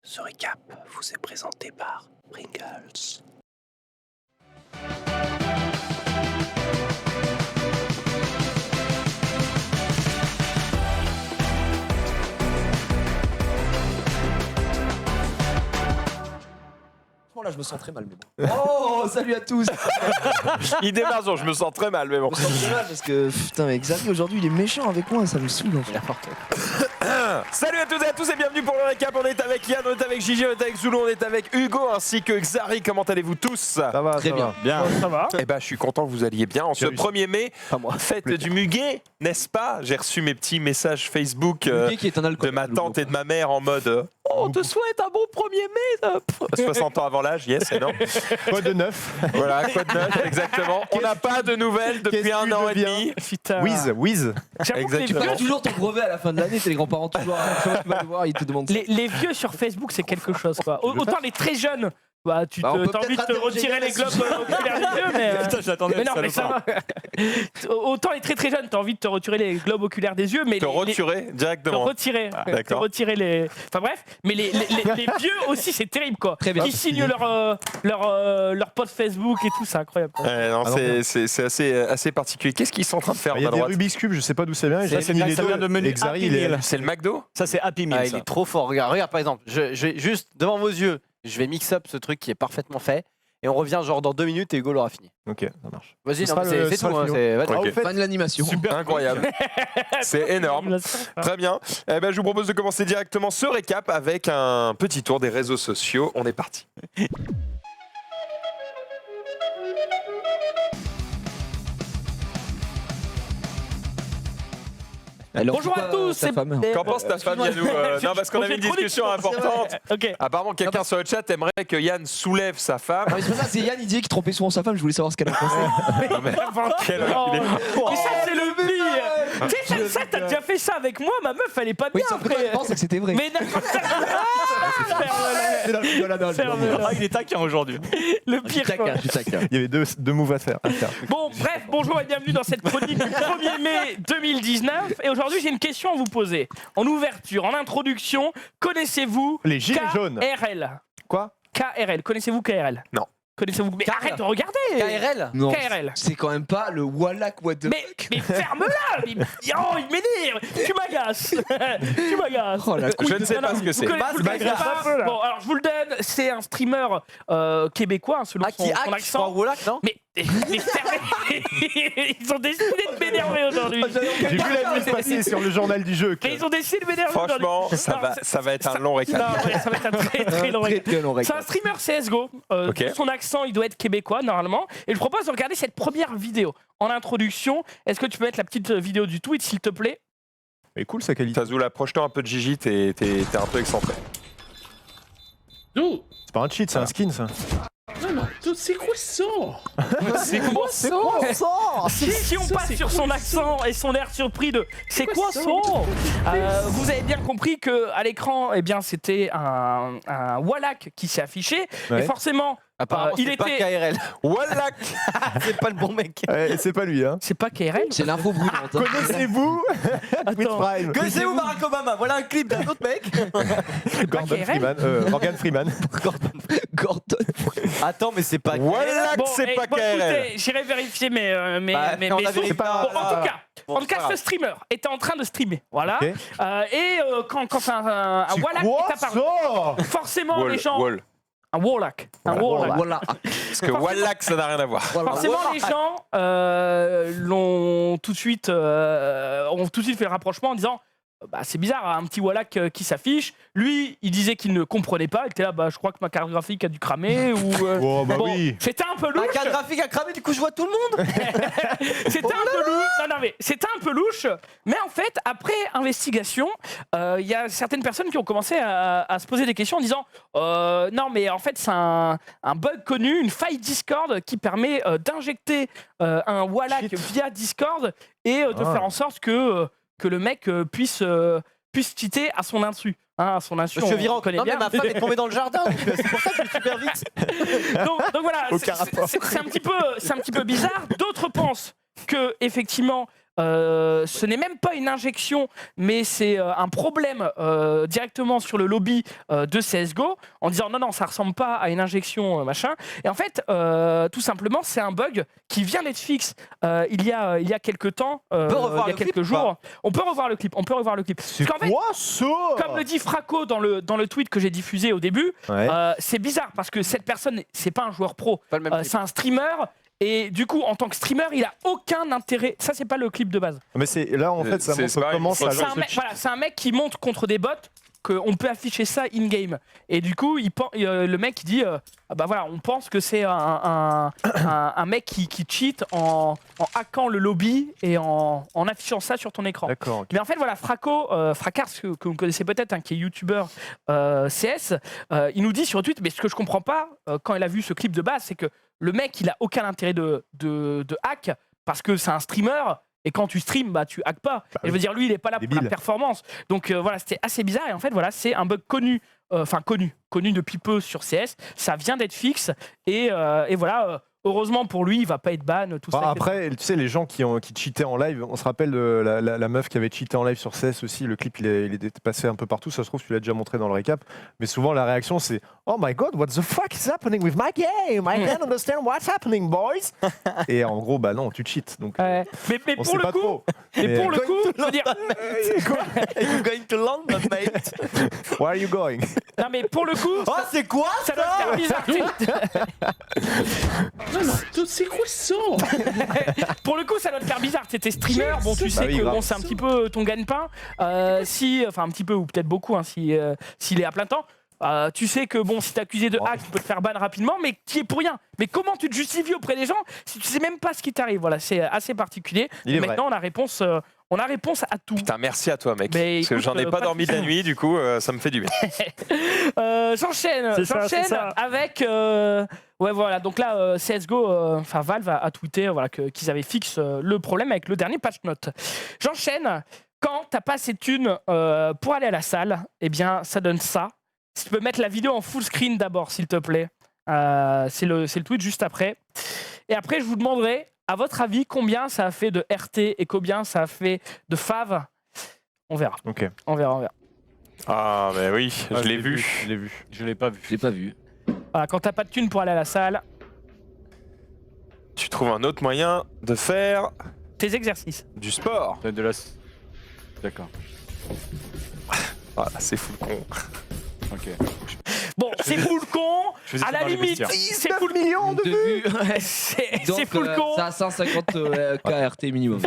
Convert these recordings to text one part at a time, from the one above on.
Ce récap vous est présenté par Pringles. Là, je me sens très mal, mais bon. Oh, salut à tous. Il démarre, genre, je me sens très mal, mais bon. Je me sens très mal parce que putain, mais Xavier aujourd'hui il est méchant avec moi, ça me saoule en fait. Salut à toutes et à tous et bienvenue pour le récap. On est avec Yann, on est avec Gigi, on est avec Zulu, on est avec Hugo ainsi que Xari. Comment allez-vous tous? Ça va, Très bien. Bien. Ça va. Eh ben, je suis content que vous alliez bien. En ce 1er mai, Pas moi. fête du muguet, n'est-ce pas? J'ai reçu mes petits messages Facebook Muguet qui est un de alcool. ma tante et de ma mère en mode oh, on te souhaite un bon 1er mai 60 ans avant l'âge, yes, énorme. Quoi de neuf? Voilà, quoi de neuf, exactement. On n'a pas de nouvelles depuis qu'est-ce 1 que an et tu demi. Putain. Whiz. J'avoue que les Exactement. Tu vieux, as toujours ton brevet à la fin de l'année, tes grands-parents toujours. Tu vas le voir, ils te demandent. les vieux sur Facebook, c'est quelque chose, quoi. Autant les très jeunes, bah, Bah, on peut t'as envie de peut-être te retirer les globes oculaires des yeux, mais. Putain, j'attendais Mais non, mais ça va. Autant les très très jeunes, t'as envie de te retirer les globes oculaires des yeux, mais. Te retirer Te directement. retirer. Te d'accord. retirer les. Enfin bref, mais les vieux aussi, c'est terrible, quoi. Très bien. Qui signent leur post Facebook et tout, c'est incroyable. Quoi. Non, Ah non, c'est assez particulier. Qu'est-ce qu'ils sont en train de faire Il y à a des droite? Rubik's Cube, je sais pas d'où ça vient. Et Ça, j'ai mis les ça vient de deux. menu Et Xari, Happy il est. Meal. C'est le McDo? Ça, c'est Happy Meal. Ah, il ça. est trop fort. Regarde, par exemple, je vais juste devant vos yeux, je vais mix up ce truc qui est parfaitement fait. Et on revient genre dans 2 minutes et Hugo l'aura fini. Ok, ça marche. Vas-y, Ce non, sera mais le- c'est ce sera tout. le Hein, film. c'est- Ok. Ah, au fait, Fin de l'animation. Incroyable. C'est énorme. Très bien. Eh ben, je vous propose de commencer directement ce récap avec un petit tour des réseaux sociaux. On est parti. Alors, Bonjour à pourquoi tous, ta c'est- femme Qu'en pense ta femme, Yannou? Non, parce qu'on avait une discussion importante. Ok. Apparemment, quelqu'un sur le chat aimerait que Yann soulève sa femme. Non, mais c'est pas ça, c'est Yann, il disait qu'il trompait souvent sa femme, je voulais savoir ce qu'elle en pensait. Non, mais quel Oh, enculé. mais ça, c'est le pire! Tu sais, ça, t'as déjà fait ça avec moi, ma meuf, elle est pas Oui, bien sauf que toi, après. elle pense que c'était vrai. Mais d'accord, ferme-le. Ah, il est taquin aujourd'hui. Le pire, quoi. Il y avait deux moves à faire. Bon, bref, bonjour et bienvenue dans cette chronique du 1er mai 2019. Et aujourd'hui, j'ai une question à vous poser. En ouverture, en introduction, connaissez-vous Les gilets jaunes. KRL? Quoi? KRL, connaissez-vous KRL? Non. Connaissez-vous? Mais arrête de regarder! KRL. Non, KRL. c'est quand même pas le Wallach what the Mais ferme-la! Oh, il m'énerve! Tu m'agaces! Tu m'agaces! Oh la Je ne sais pas ce que c'est. Vous le connaissez pas? Bon, alors je vous le donne, c'est un streamer québécois, hein, selon Ah, son, qui son hack, je crois, accent. Wallach, non? Mais fermez! Ils ont décidé de m'énerver aujourd'hui. J'ai vu la news passer sur le journal du jeu. Mais ils ont décidé de m'énerver aujourd'hui. Franchement, Non, ça va être un long récap. Non, ouais, ça va être un très très long récap. Très long C'est un récap. streamer CSGO. Ok. Son accent, il doit être québécois normalement. Et je propose de regarder cette première vidéo. En introduction, est-ce que tu peux mettre la petite vidéo du tweet, s'il te plaît? Mais cool sa qualité. Tazou, approche-toi un peu de Gigi, t'es un peu excentré. C'est pas un cheat, c'est un skin ça. C'est quoi ça? Si on passe sur son accent et son air surpris de c'est quoi ça? Vous avez bien compris que à l'écran, eh bien, c'était un Wallach qui s'est affiché. Ouais. Et forcément, Apparemment, il c'est pas était. KRL. Wallach. C'est pas le bon mec. Ouais, c'est pas lui, hein. C'est pas KRL? C'est l'info brûlante. hein. Connaissez-vous Twitch Attends. Prime? Connaissez-vous Barack Obama? Voilà un clip d'un autre mec. Gordon KRL? Freeman. Morgan Freeman. Gordon. Attends, mais c'est pas Wallach, Bon, c'est pas KRL. écoutez, j'irai vérifier mes Bah, on a sources. vérifié. Bon, en tout cas, Bon, en tout cas, c'est pas ce grave. streamer était en train de streamer, voilà. Ok. Quand un Wallach est apparu, ça? forcément les gens, Wall. un Wallach, Voilà. Parce que Wallach, ça n'a rien à voir. forcément les gens l'ont tout de suite, ont tout de suite fait le rapprochement en disant. Bah, c'est bizarre, un petit Wallach qui s'affiche. Lui, il disait qu'il ne comprenait pas. Il était là, bah, je crois que ma carte graphique a dû cramer. Ou, Oh bah bon, oui. c'était un peu Un louche. cadre graphique a cramé, du coup je vois tout le monde. C'était un peu louche. Non, mais c'était un peu louche. Mais en fait, après investigation, il y a certaines personnes qui ont commencé à se poser des questions en disant non, mais en fait, c'est un bug connu, une faille Discord qui permet d'injecter un Wallach via Discord et de faire en sorte que le mec puisse cheater à son insu. Hein, à son insu, Monsieur on Viran, connaît non mais bien. ma femme est tombée dans le jardin, donc c'est pour ça que je suis super vite. donc voilà, Aucun rapport. c'est un petit peu bizarre. D'autres pensent que effectivement ce n'est même pas une injection, mais c'est un problème directement sur le lobby de CSGO, en disant non, ça ressemble pas à une injection, machin. Et en fait, tout simplement, c'est un bug qui vient d'être fixe il y a quelques temps, il y a quelques jours. On peut revoir le clip. C'est Parce qu'en fait, quoi ça? comme le dit Fraco dans le tweet que j'ai diffusé au début, Ouais. c'est bizarre parce que cette personne, c'est pas un joueur pro, Pas le même clip. c'est un streamer. Et du coup, en tant que streamer, il a aucun intérêt. Ça, c'est pas le clip de base. Mais c'est là en fait ça C'est montre pareil, comment ça C'est un, c'est un mec qui monte contre des bots, qu'on peut afficher ça in-game. Et du coup, le mec il dit ah bah voilà, on pense que c'est un mec qui cheat en hackant le lobby et en affichant ça sur ton écran. D'accord. ok. Mais en fait, voilà, Fracars, que vous connaissez peut-être, qui est youtubeur CS, il nous dit sur Twitter, mais ce que je comprends pas quand il a vu ce clip de base, c'est que le mec, il a aucun intérêt de hack parce que c'est un streamer. Et quand tu streams, bah, tu hackes pas. Et je veux dire, lui, il n'est pas là pour la Débile. performance. Donc voilà, c'était assez bizarre. Et en fait, voilà, c'est un bug connu depuis peu sur CS. Ça vient d'être fixe. Et voilà, heureusement pour lui, il va pas être ban. Tout ça. Après, tu sais, les gens qui cheataient en live, on se rappelle de la meuf qui avait cheaté en live sur CS aussi. Le clip, il est passé un peu partout. Ça se trouve, tu l'as déjà montré dans le récap. Mais souvent, la réaction, c'est Oh my god, what the fuck is happening with my game? I can't understand what's happening, boys. Et en gros, bah non, tu cheats. Donc, Ouais. Mais on pour sait le pas coup, trop. mais pour le coup, je veux dire, You're going to London, mate. Where are you going? non mais pour le coup, Oh, c'est quoi ça doit faire bizarre. C'est quoi ça? Pour le coup, ça doit te faire bizarre. T'es streamer, bon, tu sais oui, que grave. bon, c'est un petit peu ton gagne-pain. Enfin, un petit peu ou peut-être beaucoup, hein, s'il est à plein temps. Tu sais que bon, si t'es accusé de hack, tu peux te faire ban rapidement, mais qui est pour rien. Mais comment tu te justifies auprès des gens si tu sais même pas ce qui t'arrive? Voilà, c'est assez particulier. Il est Maintenant, on a réponse à tout. Putain, merci à toi, mec. Mais Parce que écoute, j'en ai pas pas de dormi de la soucis. nuit, du coup, ça me fait du bien. J'enchaîne c'est ça. avec ouais voilà, donc là CSGO, enfin Valve a tweeté voilà qu'ils avaient fixe le problème avec le dernier patch note. J'enchaîne. Quand t'as pas assez de thunes pour aller à la salle, eh bien ça donne ça. Si tu peux mettre la vidéo en full screen d'abord, s'il te plaît. C'est le tweet juste après. Et après, je vous demanderai, à votre avis, combien ça a fait de RT et combien ça a fait de fav. On verra. Ok. On verra. Ah, mais oui, Ah, je l'ai vu. Je l'ai vu. Je l'ai pas vu. Je l'ai pas vu. Voilà, quand t'as pas de thunes pour aller à la salle, Tu trouves un autre moyen de faire tes exercices. du sport. De la... D'accord. Ah, c'est fou le con. Ok. Bon, c'est full con. Je faisais À ça la dans les limite, vestiaires. c'est full millions de vues. C'est Donc, full con. ça a 150 KRT minimum.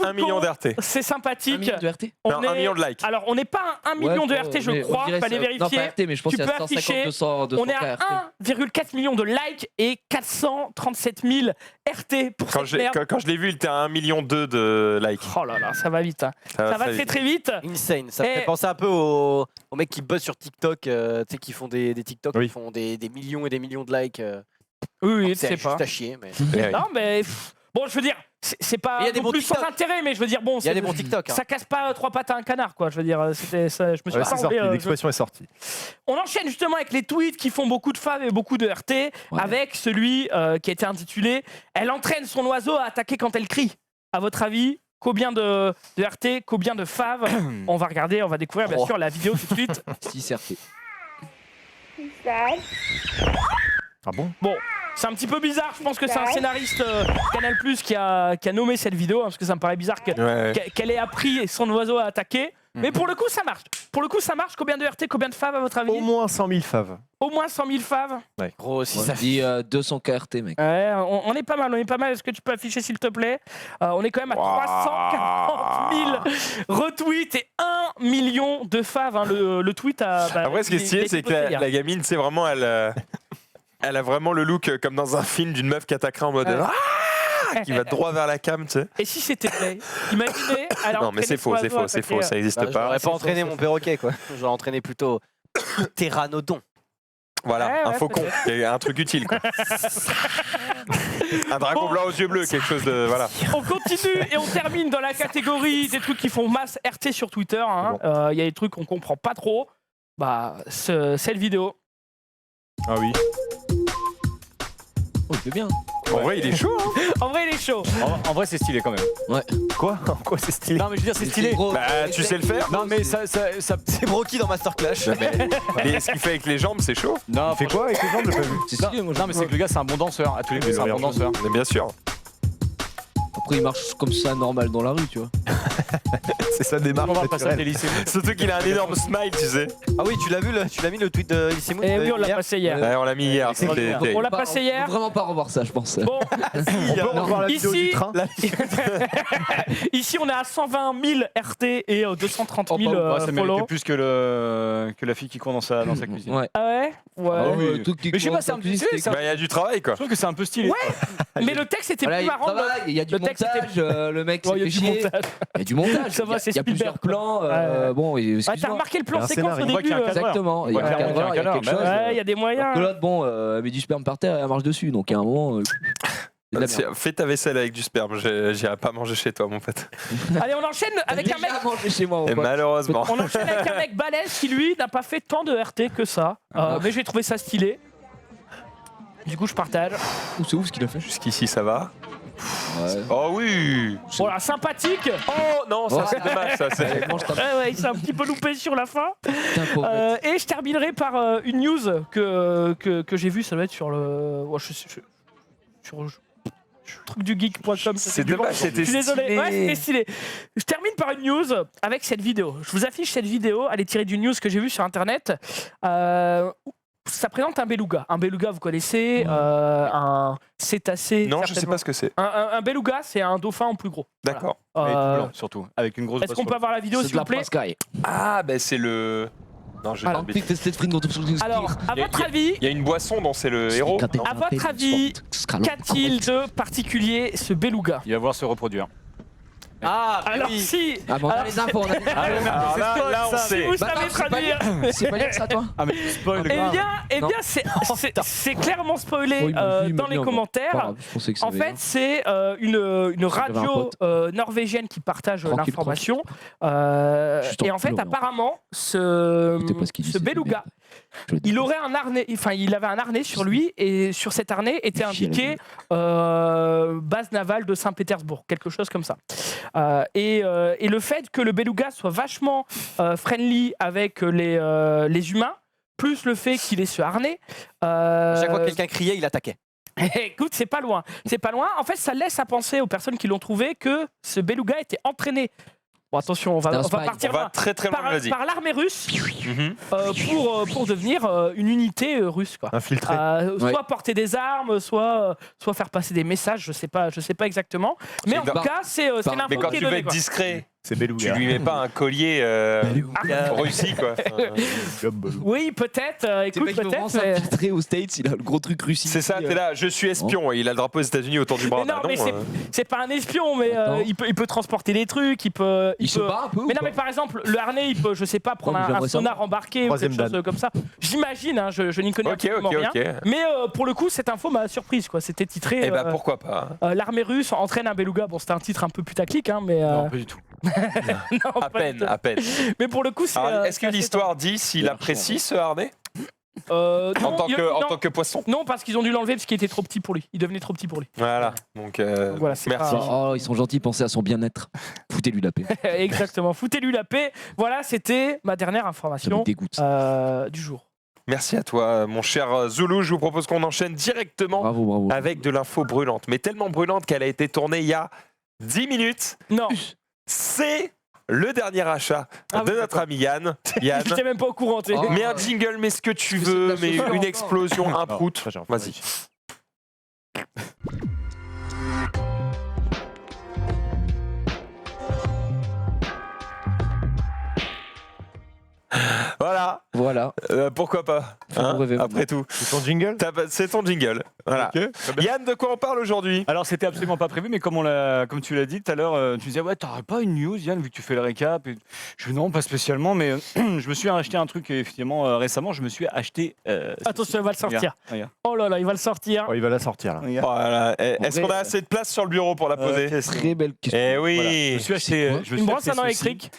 Un million d'RT. C'est 1 sympathique. million de RT Non, un million de likes. Alors, on n'est pas à 1 million de RT, je crois. Fallait Non, pas vérifier. RT, mais je pense Tu qu'il y a peux afficher, 150, 200 On est à KRT. 1,4 million de likes et 437 000 RT pour Quand cette merde. je l'ai vu, il était à 1,2 million de likes. Oh là là, ça va vite. Hein. Ça va très vite. Insane. Ça me Eh. fait penser un peu aux mecs qui bossent sur TikTok, tu sais, qui font des TikTok, Oui. qui font des millions et des millions de likes. Oui, c'est c'est juste pas. à chier, mais. Eh oui. Non, mais bon, je veux dire, c'est pas Il y a des non bons plus sans TikTok. intérêt, mais je veux dire, bon, Il y a c'est- des bons TikTok. Hein. ça casse pas 3 pattes à un canard, quoi. Je veux dire, c'était ça. Je me suis Ouais, pas c'est sorti. embrouillé, L'expression est sortie. On enchaîne justement avec les tweets qui font beaucoup de fav et beaucoup de RT, Ouais. avec celui qui a été intitulé « Elle entraîne son oiseau à attaquer quand elle crie ». À votre avis, combien de RT, combien de fav? On va regarder, on va découvrir bien Oh. sûr la vidéo tout de suite. 6 RT. Ah bon? Bon, c'est un petit peu bizarre, je pense que c'est un scénariste Canal+ qui a nommé cette vidéo, hein, parce que ça me paraît bizarre Ouais. qu'elle ait appris son oiseau à attaquer. Mais pour le coup, ça marche. Pour le coup, ça marche. Combien de RT, combien de fav à votre avis? Au moins 100 000 faves. Au moins 100 000 fav. Gros, si On ça dit 200 KRT, mec. Ouais, on est pas mal, Est-ce que tu peux afficher s'il te plaît? On est quand même à 340 000 retweets et 1 million de fav. Hein. Le tweet a. bah, Après, ce qui est il stylé, été c'est que posté hier. la gamine, c'est vraiment, elle a vraiment le look comme dans un film d'une meuf qui attaquerait en mode Ouais. Ah qui va droit vers la cam, tu sais. Et si c'était vrai? Imaginez. elle a Non, mais entraîné c'est son faux, c'est oiseau à faux, c'est attaquer, faux, ça n'existe Bah, pas. j'aurais pas entraîné mon perroquet, quoi. J'aurais entraîné plutôt Pteranodon. Voilà, Ouais, un ouais, faucon, peut-être. et un truc utile, quoi. Un dragon Bon. blanc aux yeux bleus, quelque chose de. Voilà. On continue et on termine dans la catégorie des trucs qui font masse RT sur Twitter. Hein. Il y a des trucs qu'on comprend pas trop. Bah, cette vidéo. Ah oui. Oh, il fait bien. En vrai, il est chaud. Hein. En vrai, il est chaud. En vrai, c'est stylé quand même. Quoi? En quoi c'est stylé? Non, mais je veux dire, c'est stylé. Bah, tu sais le faire. Non, mais ça. C'est Brocky dans Masterclash. Mais ce qu'il fait avec les jambes, c'est chaud. Non, Il fait quoi avec les jambes? J'ai pas vu. C'est stylé, moi. Non, mais c'est que le gars, c'est un bon danseur. À tous les coups, c'est un bon danseur. Mais bien sûr. Après, il marche comme ça normal dans la rue, tu vois. C'est sa démarche On va passer à naturelle. Elise Moon. Surtout qu'il a un énorme smile, tu sais. Ah oui, tu l'as vu, tu l'as mis le tweet de Elise Moon Et oui, on l'a hier. passé hier. Ouais, on l'a mis hier. C'était On terrible. l'a passé hier. On peut vraiment pas revoir ça, je pense. Bon, On peut revoir la vidéo Ici- du train? ici on est à 120 000 RT et 230 000 Ouais, ça mérite follow. plus que la fille qui court dans sa cuisine. Ouais. Ah ouais. Ouais. Ah oui. Mais je sais pas, c'est un petit- c'est un- Bah, il y a du travail, quoi. Je trouve que c'est un peu stylé. Mais le texte était Voilà, plus il marrant. travaille, il y a du le texte montage, le mec Ouais, s'est il y a fait du chier. montage. Il y a du montage. Ça va, c'est Il y a plusieurs Spielberg, plans. Ouais. Bon, Ouais, t'as excuse-moi. remarqué le plan Il y a un séquence au scénario. On voit qu'il début. y a un cadreur. Exactement. Il y a Ouais, un clairement, cadreur, il y a quelque mais- chose. Ouais, il y a des moyens. Que l'autre, bon, elle met du sperme par terre, elle marche dessus. Donc, à un moment. c'est de la merde. Fais ta vaisselle avec du sperme. J'irai pas manger chez toi, mon pote. Allez, on enchaîne avec un mec. Déjà mangé chez moi, mon Et pote. malheureusement. On enchaîne avec un mec balèze qui lui n'a pas fait tant de RT que ça. Mais j'ai trouvé ça stylé. Du coup, je partage. Ouh, c'est ouf ce qu'il a fait. Jusqu'ici, ça va. Ouais. Oh oui. Voilà, sympathique. Oh non, ça c'est dommage. Ça, c'est... Allez, mange ta Ouais, il s'est un petit peu loupé sur la fin. putain, pauvre bête. Et je terminerai par une news que j'ai vue, ça doit être sur le. Ouais, sur le truc du geek.com. C'est dommage, c'était Je suis désolé, stylé. ouais, c'était stylé. Je termine par une news avec cette vidéo. Je vous affiche cette vidéo, elle est tirée d'une news que j'ai vue sur internet. Ça présente un beluga. Un beluga, vous connaissez, un cétacé. Non, je sais certainement. pas ce que c'est. Un beluga, c'est un dauphin en plus gros. D'accord. Voilà. Et tout blanc, surtout. Avec une grosse Est-ce qu'on peut avoir la vidéo, C'est s'il de vous la plaît Sky. Ah, ben c'est le. Non, j'ai pas Alors, de bêtises. tested sprint dans tout ce Alors, à Il y a- votre avis, Il y a une boisson dont c'est le héros. non à votre avis, qu'a-t-il de particulier ce beluga? Il va voir se reproduire. Ah, mais Alors oui. si, Ah, mais on a les infos, on a les infos. Alors là, on si sait. vous Bah, savez c'est pas traduire, lié. C'est pas lié ça, toi? Ah, mais spoil eh grave. bien, Non. c'est clairement spoilé Oh, il m'a vu, il m'a dans mis les en bas. commentaires. Pas grave, je pensais que ça En avait fait, un- c'est une radio norvégienne qui partage Tranquille, l'information. Juste en Et en fait, couleur, apparemment, ce Écoutez pas ce qu'il dit, c'est beluga, Je le il déteste. aurait un harnais, enfin, il avait un harnais sur lui, et sur cet harnais était Il chie à la indiqué base navale de Saint-Pétersbourg, quelque chose comme ça. Et le fait que le beluga soit vachement friendly avec les humains, plus le fait qu'il ait ce harnais. Chaque fois que quelqu'un criait, il attaquait. Écoute, c'est pas loin. C'est pas loin. En fait, ça laisse à penser aux personnes qui l'ont trouvé que ce beluga était entraîné. Bon, attention, on va C'était un spy. partir On va loin. très très loin, vas-y. Par l'armée russe Mhm. pour devenir une unité russe, quoi. Infiltré. Soit Ouais. porter des armes, soit faire passer des messages, je sais pas exactement. Mais en C'est tout cas, c'est Mais l'info quand qui est tu veux donnée, être quoi. discret, C'est tu Beluga. lui mets pas un collier Russie, quoi. Oui, peut-être. C'est Écoute, pas qu'il veut vraiment peut-être. mais- s'infiltrer aux States, il a le gros truc Russie. C'est ça, t'es là, je suis espion, et il a le drapeau des États-Unis autour du bras. Mais non, Bah mais c'est pas un espion, mais Attends. il peut transporter des trucs, il peut. Il se peut- bat un peu ou Mais non, pas mais par exemple, le harnais, il peut, je sais pas, prendre mais un j'aimerais sonar savoir. embarqué ou Troisième quelque chose dan. comme ça. J'imagine, hein, je n'y connais Ok, absolument ok, rien. ok. Mais pour le coup, cette info m'a surprise, quoi. C'était titré Eh bah pourquoi pas. L'armée russe entraîne un beluga. Bon, c'était un titre un peu putaclic, hein, mais. Non, pas du tout. non, À pas du peine, tout. à peine. Mais pour le coup, c'est. Alors, est-ce que c'est assez l'histoire dit s'il Ouais, apprécie ce harnais non, en tant non, que poisson? non, parce qu'ils ont dû l'enlever parce qu'il était trop petit pour lui. Il devenait trop petit pour lui. Voilà, donc Donc voilà, c'est merci. pas- Oh, ils sont gentils, pensez à son bien-être. Foutez-lui la paix. Exactement. Foutez-lui la paix. Voilà, c'était ma dernière Ça me information dégoûte. du jour. Merci à toi, mon cher Zulu. Je vous propose qu'on enchaîne directement Bravo, bravo. avec de l'info brûlante, mais tellement brûlante qu'elle a été tournée il y a 10 minutes. Non, C'est le dernier achat Ah de oui, notre ami Yann. Yann, j'étais même pas au courant. t'sais. Oh. mets un jingle, mets ce que tu Est-ce que c'est de veux, la mais chaussure une encore explosion, un Non, prout. ça, j'ai rien Vas-y. fait. Voilà, Voilà. pourquoi pas, hein, Faut rêver, après tout. C'est ton jingle? C'est ton jingle. Voilà. Ok. Yann, de quoi on parle aujourd'hui? Alors, c'était absolument pas prévu, mais comme tu l'as dit tout à l'heure, tu disais, ouais, t'aurais pas une news, Yann, vu que tu fais le récap. Et je dis, non, pas spécialement, mais je me suis acheté un truc, effectivement, récemment. Je me suis acheté. Attention, il va le sortir. Regarde. Oh là là, il va le sortir. Oh, il va la sortir là. Regarde. Voilà. Est-ce En qu'on a vrai, assez de place sur le bureau pour la poser? Qu'est-ce que- Très belle question. Eh oui. Voilà. Je me suis acheté. quoi je me Une suis brosse acheté à dents ceci. électrique.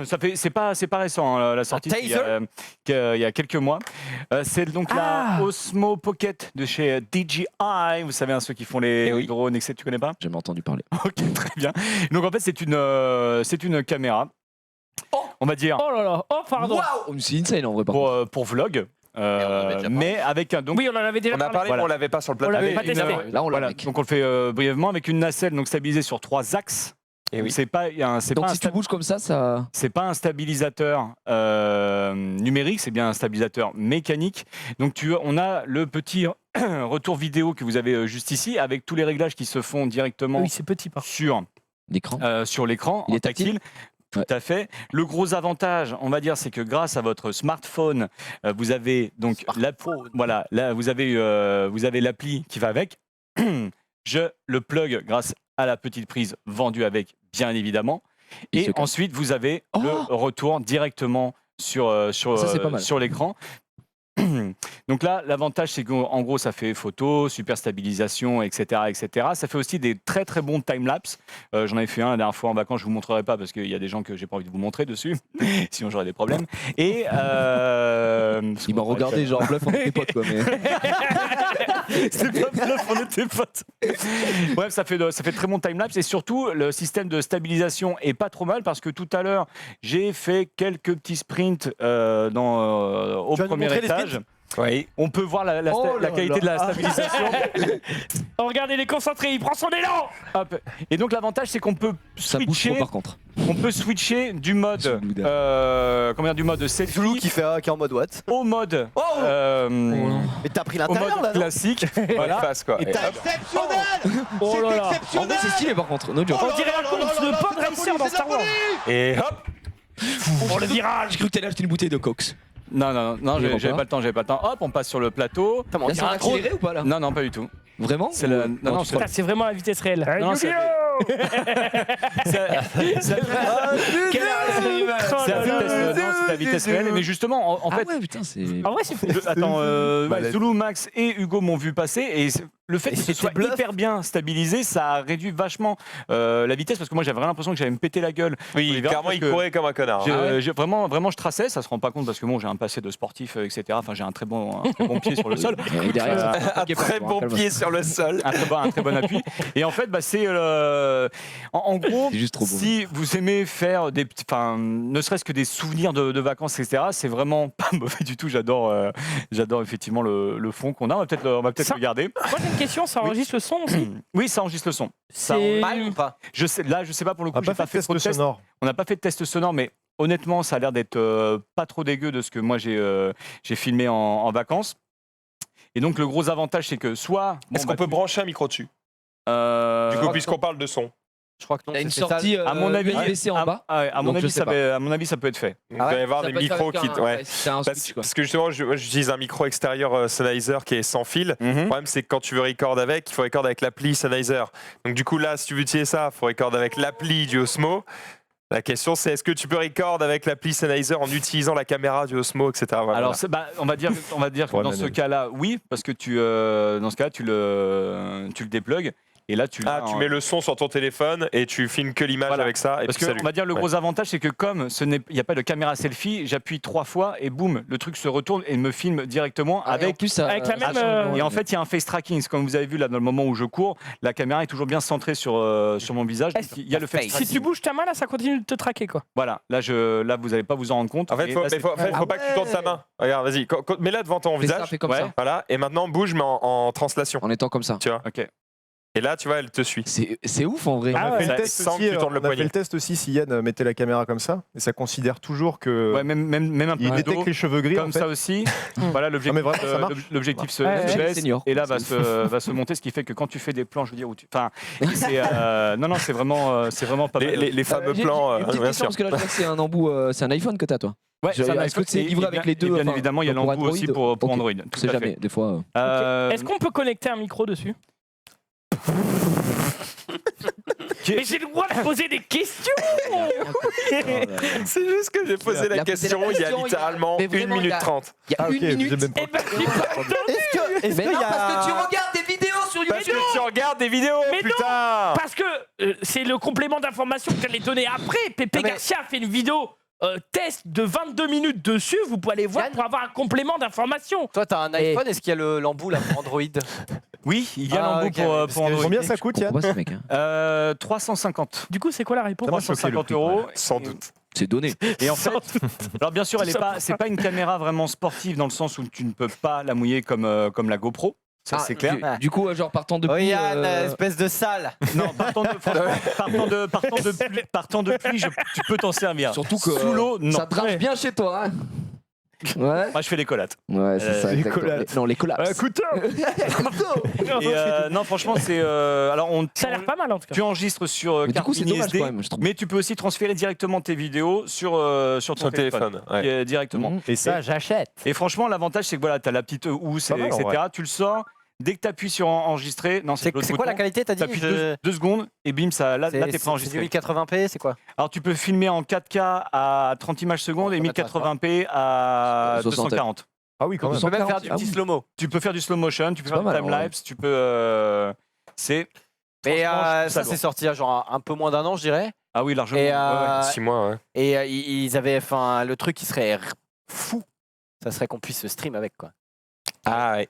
c'est pas récent hein, la sortie, il y a quelques mois. C'est donc la Osmo Pocket de chez DJI. Vous savez, ceux qui font les drones, etc. Tu connais pas? J'ai jamais entendu parler. Ok, très bien. Donc en fait, c'est une caméra. On va dire Oh là là, oh pardon. Waouh, c'est insane en vrai. Par contre. pour vlog. déjà Mais avec un donc Oui, on en avait déjà On a parlé, Voilà. mais on l'avait pas sur le On plateau. l'avait avec pas testé. Là, on l'a. voilà, mec. donc on le fait brièvement avec une nacelle donc stabilisée sur 3 axes. Et oui. C'est pas Donc un si tu bouges comme ça, ça. c'est pas un stabilisateur numérique, c'est bien un stabilisateur mécanique. Donc on a le petit retour vidéo que vous avez juste ici avec tous les réglages qui se font directement Oui, c'est petit par. sur l'écran Il en est tactile. Tout Ouais. à fait. Le gros avantage, on va dire, c'est que grâce à votre smartphone, vous avez donc vous avez l'appli qui va avec. Je le plug grâce à la petite prise vendue avec, bien évidemment. Il se Et casse. ensuite, vous avez Oh le retour directement sur c'est pas mal. sur l'écran. Donc là, l'avantage, c'est qu'en gros, ça fait photo, super stabilisation, etc., etc. Ça fait aussi des très très bons time-lapse. J'en avais fait un la dernière fois en vacances, je vous montrerai pas parce qu'il y a des gens que j'ai pas envie de vous montrer dessus, sinon j'aurais des problèmes. Et Il m'a regardé genre bluff, on était potes quoi. Mais... c'est pas bluff, on était potes. Bref, ça fait très bon time-lapse et surtout, le système de stabilisation est pas trop mal parce que tout à l'heure, j'ai fait quelques petits sprints au Tu vas nous premier montrer les étage. Oui. On peut voir la qualité de la stabilisation. Oh, regardez, il est concentré, il prend son élan. Hop. Et donc l'avantage c'est qu'on peut Ça bouge trop switcher, par contre. du mode du mode Zoulou selfie qui est en mode what? au mode Mais t'as pris au l'intérieur mode là, non? classique. Voilà. Face, quoi. Et Et t'as- hop. Oh là là. En vrai, c'est stylé par contre. No joke. On dirait un course de pod racer dans Star Wars. Et hop. Oh, le virage. J'ai cru que t'allais acheter une bouteille de Cox. Non, Il j'avais va pas le temps. Hop, on passe sur le plateau. Putain, mais on Là, dirait c'est un drone. accéléré ou pas là? Non, pas du tout. Vraiment? C'est le- non, tu c'est- crois- Putain, c'est vraiment la vitesse réelle. Non, c'est- C'est la vitesse réelle. Mais justement, en Ah fait, ouais, putain, c'est. En vrai, c'est fou. Attends, Zulu, Max et Hugo m'ont vu passer et le fait Et que ce c'était soit bluff. hyper bien stabilisé, ça a réduit vachement la vitesse parce que moi j'avais vraiment l'impression que j'allais me péter la gueule. Oui, Oliver, clairement, parce il que courait comme un connard. vraiment, je traçais, ça se rend pas compte parce que bon, j'ai un passé de sportif, etc. Enfin, j'ai un très bon pied sur le sol. Et derrière, ça fait Un un très bon pied sur le sol. Un très bon appui. Et en fait, c'est en gros, C'est juste trop beau. si vous aimez faire des petits, enfin, ne serait-ce que des souvenirs de vacances, etc. C'est vraiment pas mauvais du tout. J'adore effectivement le fond qu'on a. On va peut-être Ça- le garder. Moi, j'ai une question, ça enregistre le son aussi? Oui, ça enregistre le son. C'est Mal ou pas? Je sais pas pour le On coup, n'a j'ai pas pas fait fait trop de de test tests. sonore. On n'a pas fait de test sonore, mais honnêtement, ça a l'air d'être pas trop dégueu de ce que moi j'ai filmé en vacances. Et donc le gros avantage, c'est que soit Est-ce qu'on peut brancher un micro dessus euh, Du coup, puisqu'on parle de son. Je crois que non. T'as une c'est ça. sortie à mon avis, USB-C en bas. à mon Donc, je avis, sais pas. à mon avis, ça peut être fait. Il doit y avoir Ça des peut être micros avec qui. un- Ouais. C'est un Parce, switch quoi. parce que justement, moi, j'utilise un micro extérieur Sennheiser qui est sans fil. Le problème, c'est que quand tu veux record avec, il faut record avec l'appli Sennheiser. Donc, du coup, là, si tu veux utiliser ça, il faut record avec l'appli du Osmo. La question, c'est est-ce que tu peux record avec l'appli Sennheiser en utilisant la caméra du Osmo, etc. Voilà. Alors, on va dire que Ouais, dans mais ce non. cas-là, oui, parce que dans ce cas-là, tu le déplugues et là, tu l'as tu en- mets le son sur ton téléphone et tu filmes que l'image Voilà. avec ça. Et Parce puis que salut. on va dire le gros avantage, c'est que comme il n'y a pas de caméra selfie, j'appuie 3 fois et boum, le truc se retourne et me filme directement Ah, et en avec. plus, ça- avec la ça même, change, Et en fait, il y a un face tracking. Comme vous avez vu là, dans le moment où je cours, la caméra est toujours bien centrée sur mon visage. Donc, il y a le face Si tracking. tu bouges ta main, là, ça continue de te traquer, quoi. Voilà, là, vous n'allez pas vous en rendre compte. En fait, Et faut, là, mais faut, en fait, faut pas que tu tournes ta main. Regarde, vas-y, mets-la devant ton Fais ça, visage. fais comme Ouais. ça. Voilà, et maintenant bouge, mais en translation. En étant comme ça. Tu vois. Ok. Et là, tu vois, elle te suit. C'est ouf en vrai. On a fait ça- le test sans que aussi, tu tournes le on a fait poignet. le test aussi si Yann mettait la caméra comme ça, et ça considère toujours que Ouais, même un peu il de détecte dos, les cheveux gris. comme en fait. ça aussi. Voilà, Non, mais vraiment, ça marche. l'objectif se Ouais, se ouais. baisse Senior. et là va se monter, ce qui fait que quand tu fais des plans, je veux dire, enfin, non, c'est vraiment pas mal. Les fameux J'ai plans, une petite bien question sûr. parce que là, je vois que c'est un embout, c'est un iPhone que t'as toi. Ouais, Je- ça va, est-ce que c'est et- livré et avec bien- les deux, et bien enfin, évidemment, il y a pour l'embout aussi Android pour Ok. Android. On Tout sait à jamais, fait. des fois. Est-ce qu'on peut connecter un micro dessus? Mais j'ai le droit de poser des questions. C'est juste que j'ai posé la question il y a littéralement mais 1 vraiment, il y minute a- 30. Il y a Ah, ok, une minute. j'ai même pas- Eh ben, j'ai pas entendu. Est-ce Mais qu'il non, y a... parce que tu regardes des vidéos sur sur Parce YouTube. que tu regardes des vidéos, Mais non, putain. Parce que c'est le complément d'information qu'elle est donnée après. Pépé Non, mais- Garcia a fait une vidéo test de 22 minutes dessus. Vous pouvez aller voir Yann pour avoir un complément d'information. Toi, t'as un iPhone, est-ce qu'il y a l'embout là pour Android? Oui, il y a Ah, l'embout ok, pour parce que Android. Combien ça coûte, Yann? Pourquoi pas ce mec hein 350. Du coup, c'est quoi la réponse? Ça m'a choqué, le 350 prix, euros. Sans doute. C'est donné. Et en fait, alors bien sûr, Tout ça c'est pas une caméra vraiment sportive dans le sens où tu ne peux pas la mouiller comme la GoPro. Ça, c'est clair. Du coup, genre partant de Oh Yann, espèce de sale. Non, partant de pluie, tu peux t'en servir. surtout que Sous l'eau, non. ça drape bien chez toi. Hein ouais. Moi, je fais les collates. Ouais, c'est ça. les exactement. collapses. Non, les collapses. Couteau. Et non, franchement, c'est. Alors, Ça a l'air pas mal en tout cas. tu enregistres sur Mais du carte coup, c'est mini dommage SD, quand même, je trouve. mais tu peux aussi transférer directement tes vidéos sur ton Sur le téléphone. Ouais. directement. Mhm. Et ça, j'achète. Et franchement, l'avantage, c'est que voilà, tu as la petite housse, Pas mal, en etc. Tu le sors. Dès que tu appuies sur enregistrer, non, C'est l'autre quoi la bouton. qualité, t'as dit? T'appuies deux secondes et bim, là t'es C'est préenregistré. du 1080p, c'est quoi? Alors tu peux filmer en 4K à 30 images secondes et 1080p à 60. 240. Ah oui, quand On même. peut même 140, faire du ah petit oui. slow-mo. Tu peux faire du slow motion, tu peux C'est faire pas du mal, time-lapse, tu peux... C'est... Mais Franchement, je trouve ça, ça c'est sorti il y a genre un peu moins d'un an, je dirais. Ah oui, largement. Et, ouais, ouais. 6 mois, ouais. Et ils avaient, enfin, le truc qui serait fou, ça serait qu'on puisse stream avec, quoi. Ah ouais.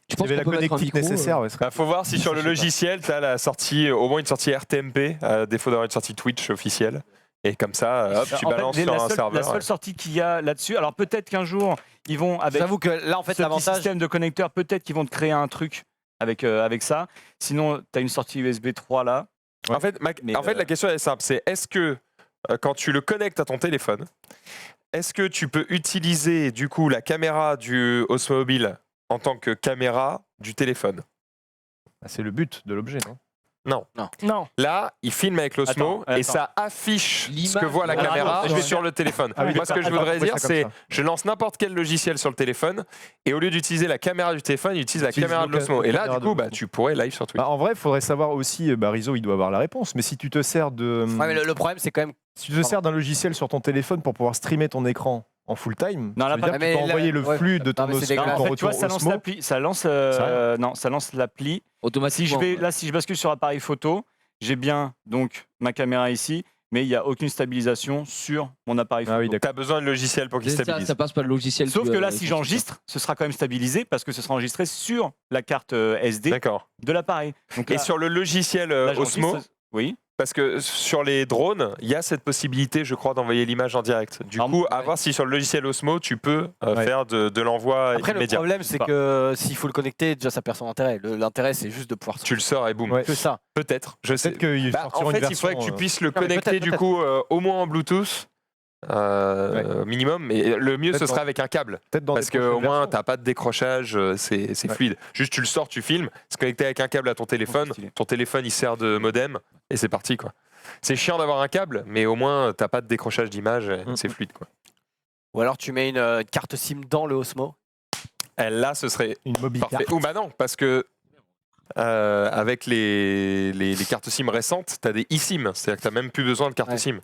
Tu Il y avait la qu'on peut mettre un connectique micro, nécessaire. Ouais, Bah, faut voir si sur le logiciel, tu as la sortie, au moins une sortie RTMP, à défaut d'avoir une sortie Twitch officielle. Et comme ça, hop, tu En fait, balances la sur un seule- serveur. La seule sortie qu'il y a là-dessus, alors peut-être qu'un jour, ils vont, avec J'avoue que là, en fait, ce petit l'avantage, système de connecteur, peut-être qu'ils vont te créer un truc avec ça. Sinon, tu as une sortie USB 3 là. En fait, Mais, la question est simple, c'est est-ce que quand tu le connectes à ton téléphone, est-ce que tu peux utiliser du coup la caméra du Osmo Mobile en tant que caméra du téléphone? Ah, c'est le but de l'objet, non? Non. Là, il filme avec l'Osmo Attends, et attends. ça affiche ce L'image que voit la de la caméra radio. sur le téléphone. Ah oui, Moi, ce que je attends, voudrais ouais, dire, c'est c'est comme ça. je lance n'importe quel logiciel sur le téléphone et au lieu d'utiliser la caméra du téléphone, il utilise la Utilise caméra de la l'Osmo. Et là, caméra du de coup, bah, l'Osmo. tu pourrais live sur Twitch. Bah, en vrai, il faudrait savoir aussi, Rizzo, il doit avoir la réponse, mais si tu te sers de. ouais, mais le problème, c'est quand même. Si tu te sers d'un logiciel sur ton téléphone pour pouvoir streamer ton écran en full time, Non, ça là, veut pas- dire que tu mais peux là- envoyer le ouais, flux de ton, non, mais c'est de Non, dégueulasse. ton en fait, tu vois, retour ça lance Osmo. l'appli. Ça lance, rien. non, ça lance l'appli. Si Automatiquement. si je bascule sur appareil photo, j'ai bien donc ma caméra ici, mais il n'y a aucune stabilisation sur mon appareil photo. Ah oui, d'accord. Tu as besoin de logiciel pour qu'il C'est ça, stabilise. ça passe pas le logiciel. Sauf tu, que là, si sur- j'enregistre, ce sera quand même stabilisé parce que ce sera enregistré sur la carte SD D'accord. de l'appareil. Donc Et là- sur le logiciel là, Osmo, j'enregistre- oui. parce que sur les drones, il y a cette possibilité, je crois, d'envoyer l'image en direct. Du Alors, coup, à voir si sur le logiciel Osmo, tu peux Ouais. faire de l'envoi Après, le immédiat. problème, c'est Pas. que s'il faut le connecter, déjà, ça perd son intérêt. L'intérêt, c'est juste de pouvoir. Tu le sors et boum. Ouais. Que ça. Peut-être, je sais. Peut-être qu'ils Bah, sortiront en une fait, il version. faudrait que tu puisses le Non, mais connecter peut-être, du coup au moins en Bluetooth. Minimum, mais le mieux ce Peut-être serait dans- avec un câble. peut-être dans Parce des qu'au prochaines moins, versions. t'as pas de décrochage, c'est Ouais. fluide. Juste, tu le sors, tu filmes, c'est connecté avec un câble à ton téléphone. stylé. Ton téléphone, il sert de modem et c'est parti, quoi. C'est chiant d'avoir un câble, mais au moins, t'as pas de décrochage d'image, et c'est fluide, quoi. Ou alors, tu mets une carte SIM dans le Osmo. Et là, ce serait Une mobile parfait. Ou bah non, parce que avec les cartes SIM récentes, tu as des eSIM, c'est-à-dire que tu n'as même plus besoin de carte Ouais. SIM.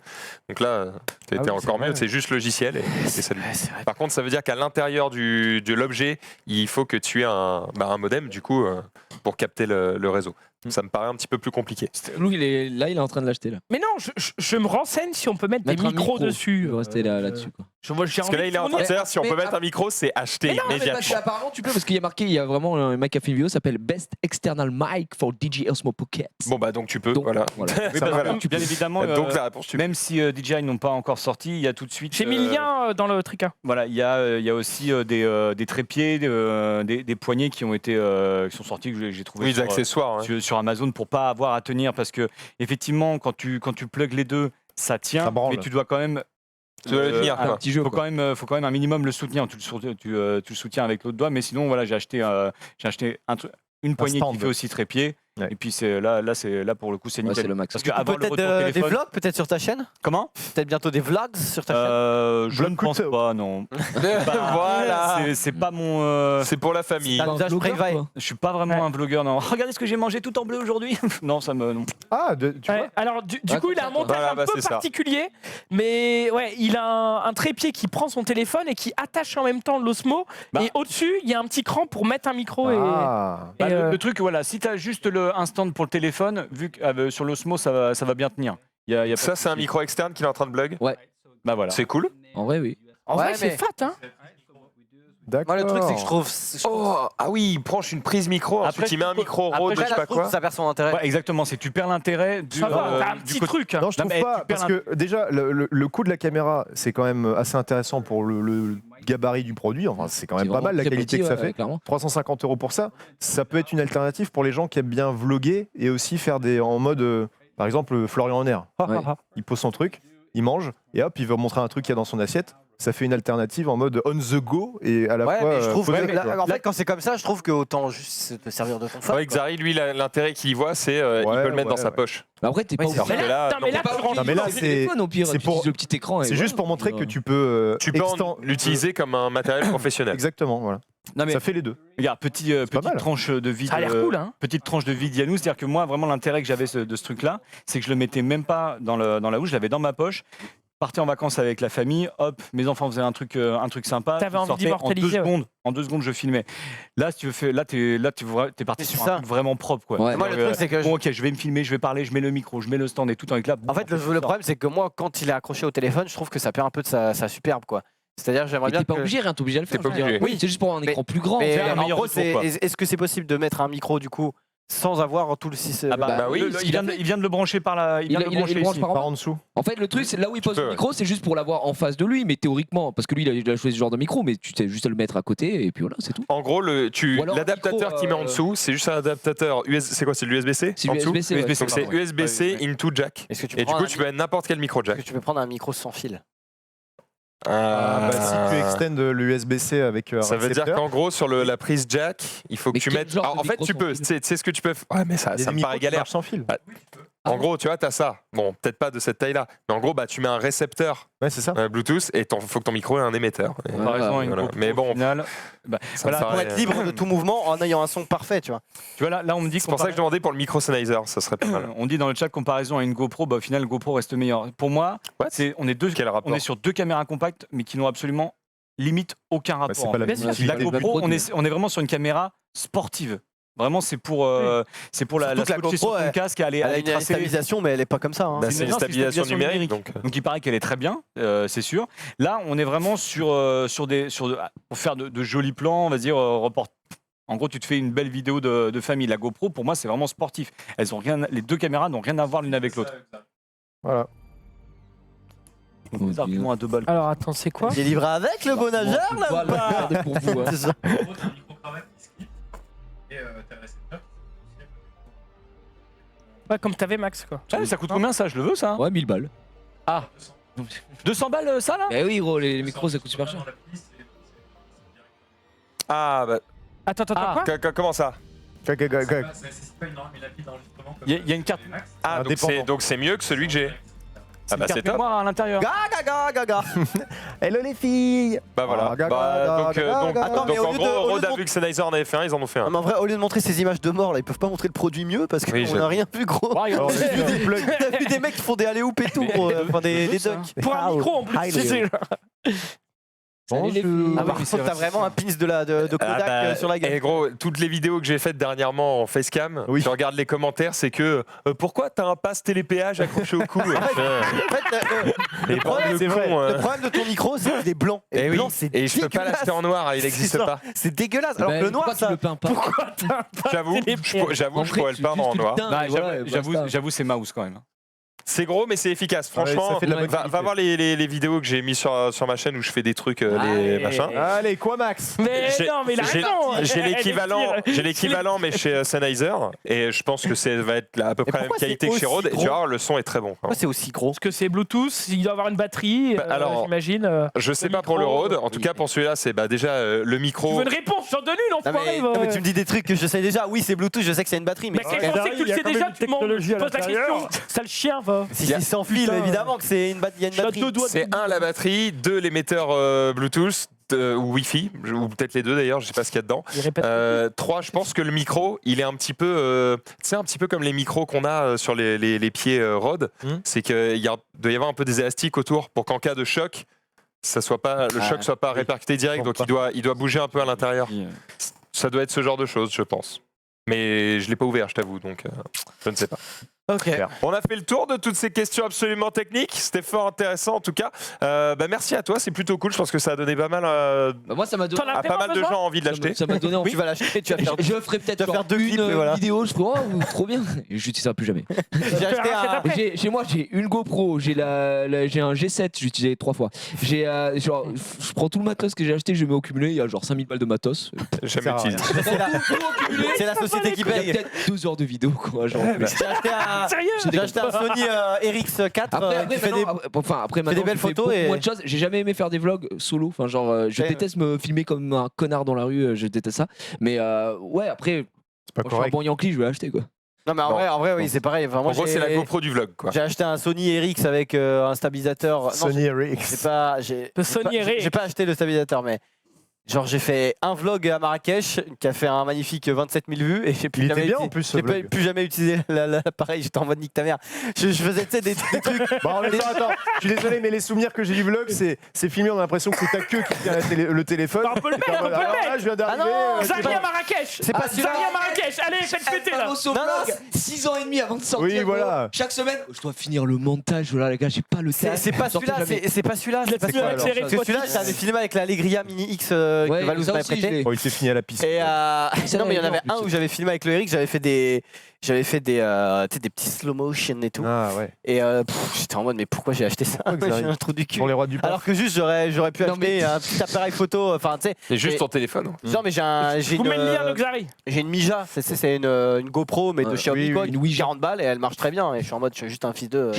Donc là, tu Ah oui, c'est encore vrai. mieux, c'est juste logiciel et salut. Ouais, c'est vrai. Par contre, ça veut dire qu'à l'intérieur de l'objet, il faut que tu aies un modem du coup pour capter le réseau. Ça me paraît un petit peu plus compliqué. Nous, il est en train de l'acheter là. Mais non, je me renseigne si on peut mettre Mettre des un micros micro. dessus. Il va rester là-dessus. Quoi. J'ai Parce que là, envie il est en train de fournir- dire si on mais peut mettre ah- un micro, c'est acheter Mais non, mais immédiatement. parce qu'apparemment, tu peux, parce qu'il y a marqué, il y a vraiment un mec qui a fait une vidéo, ça s'appelle Best External Mic for DJI Osmo Pocket. Bon, bah donc tu peux, Donc, voilà. voilà. Oui, Ça, parce voilà. que, bien évidemment, Donc la réponse, tu peux. même si DJI n'ont pas encore sorti, il y a tout de suite. J'ai mis le lien dans le tricard. Voilà, il y a aussi des trépieds, des poignées qui sont sortis que j'ai trouvé Oui, des accessoires. hein. sur Amazon pour pas avoir à tenir parce que effectivement quand tu plugues les deux ça tient Ça branle. mais tu dois quand même Tu dois le tenir, Un quoi. petit jeu. faut quoi. quand même un minimum le soutenir tu le soutiens avec l'autre doigt mais sinon voilà j'ai acheté une poignée qui stand. fait aussi trépied Et puis là pour le coup, c'est Ouais, nickel. c'est le max. Parce qu'avoir le Peut-être retour des téléphone. vlogs peut-être sur ta chaîne. Comment Peut-être bientôt des vlogs sur ta chaîne. Je ne pense pas, non. Voilà. C'est pas mon. C'est pour la famille. T'as le visage blogueur, pré-veille. quoi. Je suis pas vraiment un vlogueur, non. Regardez ce que j'ai mangé tout en bleu aujourd'hui. Non, ça me. Non. Ah, tu vois. Alors, du Ouais, coup, il a un montage voilà, un bah, peu c'est ça. particulier, mais ouais, il a un trépied qui prend son téléphone et qui attache en même temps l'Osmo. Bah. Et au-dessus, il y a un petit cran pour mettre un micro. Ah. Et, Bah, le truc, voilà, si t'as juste un stand pour le téléphone, vu que sur l'Osmo, ça va bien tenir. Y a pas Ça, de c'est un souci. micro externe qu'il est en train de plug. Bah voilà. C'est cool. En vrai, oui. En Ouais, vrai, c'est mais- fat, hein. D'accord. Moi, le truc, c'est que je trouve. Oh, ah oui, il branche une prise micro, Après, ensuite il met un micro Après, Rode, je sais pas quoi. ça perd son intérêt. Ouais, exactement, c'est que tu perds l'intérêt du. Ça va, t'as un du petit côté- truc. Non, je Non, trouve mais pas, tu perds parce que déjà, le coût de la caméra, c'est quand même assez intéressant pour le gabarit du produit. Enfin, c'est quand même C'est pas mal la vraiment très qualité petit, que ça ouais, fait. clairement. 350 € pour ça, ça peut être une alternative pour les gens qui aiment bien vloguer et aussi faire des en mode, par exemple, Florian Honner. Ouais. Il pose son truc, il mange et hop, il veut montrer un truc qu'il y a dans son assiette. Ça fait une alternative en mode on the go et à la Ouais, fois. mais je trouve posé, que, quoi. en fait, quand c'est comme ça, je trouve que autant juste te servir de ton phone. Ouais, Xari, lui, l'intérêt qu'il y voit, c'est il Ouais, peut le mettre ouais, dans sa ouais. poche. Mais après, t'es pas Oui, c'est obligé. Mais que là, là, non, mais là, non, tu rends- Non, mais là, le c'est- téléphone, au pire, c'est tu pour- utilises le petit écran. et C'est juste voilà. pour montrer que tu peux. Tu peux l'utiliser comme un matériel professionnel. Exactement, voilà. Non, mais Ça fait les deux. regarde, pas petite mal. tranche de vie. Ça a l'air cool, hein. Petite tranche de vie d'Yannou, c'est-à-dire que moi, vraiment, l'intérêt que j'avais de ce truc-là, c'est que je le mettais même pas dans la housse, je l'avais dans ma poche. Partais en vacances avec la famille, hop, mes enfants faisaient un truc sympa. T'avais ils envie sortaient, d'immortaliser, ouais. En 2 secondes, je filmais. Là, si tu veux faire, t'es parti C'est sur ça. un truc vraiment propre, quoi. Ouais. Moi, le truc, c'est que Bon, ok, je vais me filmer, je vais parler, je mets le micro, je mets le stand et tout avec là. En fait, le problème, c'est que moi, quand il est accroché au téléphone, je trouve que ça perd un peu de sa superbe, quoi. C'est-à-dire, j'aimerais Mais bien t'es pas que... obligé, rien, t'es obligé de le faire. T'es pas je veux dire. obligé. Oui, c'est juste pour un Mais- écran plus grand. Mais faire un en meilleur gros, retour, quoi. est-ce que c'est possible de mettre un micro, du coup, sans avoir tout le système Ah bah, oui, il vient de le brancher par là. Il vient de le brancher branche ici. par en Par bas. en dessous. En fait, le truc, c'est là où il pose peux, le ouais. micro, c'est juste pour l'avoir en face de lui, mais théoriquement, parce que lui, il a choisi ce genre de micro, mais tu sais juste à le mettre à côté, et puis voilà, c'est tout. En gros, Ou alors un l'adaptateur micro, qu'il met en dessous, c'est juste un adaptateur c'est quoi, c'est de l'USB-C C'est en dessous USB-C. ouais. USB-C, Donc c'est pardon, ouais. USB-C Ouais, into jack. Est-ce que tu Et du prends coup, un tu peux mettre n'importe quel micro Est-ce jack. que tu peux prendre un micro sans fil? Ah, bah, si tu extends l'USB-C avec Ça veut dire récepteur, qu'en gros, sur la prise jack, il faut que Mais tu quel mettes. genre Alors, de en fait, micro tu sans peux. fil Tu sais ce que tu peux. Ouais, mais ça il y a des me micros paraît qui galère. marchent sans fil. En gros, tu vois, t'as ça. Bon, peut-être pas de cette taille-là, mais en gros, bah, tu mets un récepteur Ouais, c'est ça. Bluetooth et faut que ton micro ait un émetteur. Et Comparaison à une voilà. GoPro, Mais bon, au final, bah, ça me voilà, Pour paraît- être libre de tout mouvement en ayant un son parfait, tu vois. tu vois, là, on me dit C'est pour ça que je demandais pour le micro Sennheiser, ça serait pas mal. on dit dans le chat comparaison à une GoPro, bah, au final, GoPro reste meilleur. Pour moi, What Quel rapport on est sur 2 caméras compactes, mais qui n'ont absolument limite aucun rapport. C'est pas la Bien même sûr. utilité. La GoPro, on est vraiment sur une caméra sportive. Vraiment, c'est pour la Surtout que la scotcher sur GoPro, ton casque et aller Elle a une tracer. stabilisation, mais elle est pas comme ça. hein. Bah, c'est une stabilisation numérique. Donc, Donc il paraît qu'elle est très bien, c'est sûr. Là, on est vraiment sur pour faire de jolis plans, on va dire report. En gros, tu te fais une belle vidéo de famille. La GoPro, pour moi, c'est vraiment sportif. Les 2 caméras n'ont rien à voir l'une avec l'autre. Voilà. Des arguments à 2 balles. Alors, attends, c'est quoi? Il est livré avec le bon nageur, là, ou Voilà, pas? regardez pour vous. hein. C'est ça. Ouais, comme t'avais, Max, quoi. Ah, ça coûte combien ça? Je le veux ça. Ouais, 1000 balles. 200 balles ça là? Eh oui, gros, les micros, ça coûte super cher. ah, bah, Attends, Ah. quoi? comment ça Il y a une carte. Ah, Indépendant. donc c'est mieux que celui que j'ai. Ah, bah, une c'est carte top. mémoire à l'intérieur. Gaga, gaga. Hello les filles. Bah voilà. Ah, gaga, Bah, donc, gaga, donc, gaga. Attends, mais donc, au en lieu gros, de- au lieu Rode de a vu que Sennheiser en avait fait un, ils en ont fait Non, un. mais en vrai, au lieu de montrer ces images de mort, là, ils peuvent pas montrer le produit mieux parce qu'on Oui, n'a rien vu, gros. Oh, regarde. Alors, T'as vu des mecs qui font des alley-oop et tout, gros. Enfin, des dunks. Pour un micro, en plus. Hi, c'est- Léo. Salut les filles. Ah, ouais, par mais c'est contre, t'as vrai, vraiment un pins de Kodak Ah bah, sur la gueule. Et gros, toutes les vidéos que j'ai faites dernièrement en facecam, Oui. je regarde les commentaires, c'est que pourquoi t'as un pass télépéage accroché au cou En fait, Et le problème, bande de c'est vrai. cons, le problème de ton micro, c'est qu'il est blanc. Et Et le oui, blanc, c'est et je peux pas dégueulasse. l'acheter en noir, il C'est n'existe ça. pas. C'est dégueulasse. Alors Ben, que le noir, pourquoi tu ça. le peins pas? Pourquoi t'as un J'avoue, télépéage je En pourrais vrai, le peindre en juste noir. tu le teins, et voilà, J'avoue, basta. c'est mouse quand même. C'est gros, mais c'est efficace. Ouais, Franchement, ça fait de la bonne va qualité. voir les vidéos que j'ai mis sur ma chaîne où je fais des trucs, les machins. Allez, quoi, Max? Mais J'ai- non, mais il a j'ai- raison. J'ai l'équivalent, Elle mais chez Sennheiser, et je pense que ça va être à peu près la même pourquoi qualité c'est que chez Rode. Et aussi tu vois, le son est très bon. Pourquoi c'est aussi gros? Parce que c'est Bluetooth, il doit avoir une batterie, Bah, alors, j'imagine. Je sais Le pas pour le micro, Rode. En tout cas, pour celui-là, c'est déjà le Tu micro. veux une réponse? J'en donne une, Non enfoiré. mais, non, mais tu me dis des trucs que je sais déjà. Oui, c'est Bluetooth, je sais que c'est une batterie, mais Mais quel sens c'est que tu le sais déjà? Tu demandes, tu poses la question. Sale chien, va. si c'est sans fil, évidemment que c'est il y a une Je suis à batterie. 2 doigts. C'est la batterie, 2 l'émetteur Bluetooth ou Wi-Fi, ou peut-être les deux d'ailleurs, je sais pas ce qu'il y a dedans. Il répète. 3, je pense que le micro, il est un petit peu, tu sais, un petit peu comme les micros qu'on a sur les pieds Rode. C'est qu'il doit y avoir un peu des élastiques autour pour qu'en cas de choc, ça soit pas, le choc soit pas répercuté direct, donc il doit bouger un peu à l'intérieur. Ça doit être ce genre de choses, je pense. Mais je l'ai pas ouvert, je t'avoue, donc je ne sais pas. Ok. On a fait le tour de toutes ces questions absolument techniques. C'était fort intéressant en tout cas. Merci à toi, c'est plutôt cool. Je pense que ça a donné pas mal Bah, moi, ça m'a donné. T'en as à pas mal de besoin gens envie de l'acheter. Ça m'a donné envie. Tu vas l'acheter, tu vas faire. Je ferai peut-être tu vas faire genre 2 clips, une et voilà. vidéo, je ferai oh, trop bien. Et j'utiliserai plus jamais. J'ai acheté un. Chez moi, j'ai une GoPro, j'ai j'ai un G7, j'ai utilisé 3 fois. J'ai genre, je prends tout le matos que j'ai acheté, je mets au cumulé, il y a genre 5000 balles de matos. Jamais Ça utilisé. C'est la société qui Il y a paye. peut-être 2 heures de vidéo quoi. Genre. J'ai acheté un. Sérieux? J'ai acheté un Sony RX4 Après, qui fait des. après des maintenant, belles je fais photos beaucoup et- moins de choses. J'ai jamais aimé faire des vlogs solo. Enfin, genre, je Ouais. déteste me filmer comme un connard dans la rue. Je déteste ça. Mais ouais, après, C'est pas quand je suis un correct. bon Yankee, je vais l'acheter quoi. Non mais en vrai oui c'est pareil. Enfin, En moi, gros, c'est la GoPro du vlog, quoi. J'ai acheté un Sony RX avec un stabilisateur. Non, Sony j'ai RX. pas. Le Sony RX. J'ai pas acheté le stabilisateur mais. Genre j'ai fait un vlog à Marrakech qui a fait un magnifique 27 000 vues et j'ai plus Il jamais était bien uti- en plus ce j'ai pas- vlog. plus jamais utilisé l'appareil, j'étais en mode nique ta mère. Je faisais tu sais, des trucs. Bah, en même temps, attends, je suis désolé, mais les souvenirs que j'ai du vlog, c'est filmé, on a l'impression que c'est ta queue qui tient le téléphone. On peut le mettre, on peut le Alors là, mettre. je viens d'arriver. Ah non, Zaria Marrakech. C'est pas celui-là. Zaria Marrakech. Allez, faites péter là. Famoso Non, non, vlog, 6 ans et demi avant de sortir. Oui, voilà. gros. Chaque semaine, je dois finir le montage. Voilà, les gars, j'ai pas le temps. C'est pas celui-là, c'est pas celui-là. c'est pas Là-dessus, celui-là. avec les Parce que celui-là, rétro- j'avais filmé avec la Allegria Mini X que Ouais, Valous ça m'avait aussi, je prêté. l'ai. Oh, il s'est fini à la piste. Et Ça non mais il y en avait avait bien, en un plus. où j'avais filmé avec le Eric, j'avais fait des tu sais, des petits slow motion et tout. Ah ouais. Et j'étais en mode mais pourquoi j'ai acheté ça? Pourquoi, J'ai Xavier un trou du cul. Pour les rois du paf. Alors que juste j'aurais pu Non, acheter mais- un petit appareil photo, enfin tu sais. C'est juste Mais- ton téléphone. Non mais j'ai Vous mettez le lien de Xari. j'ai une Mija, c'est une GoPro mais de chez oui, Omnico, oui, une Ouija 40 balles et elle marche très bien et je suis en mode je suis juste un fils de Ah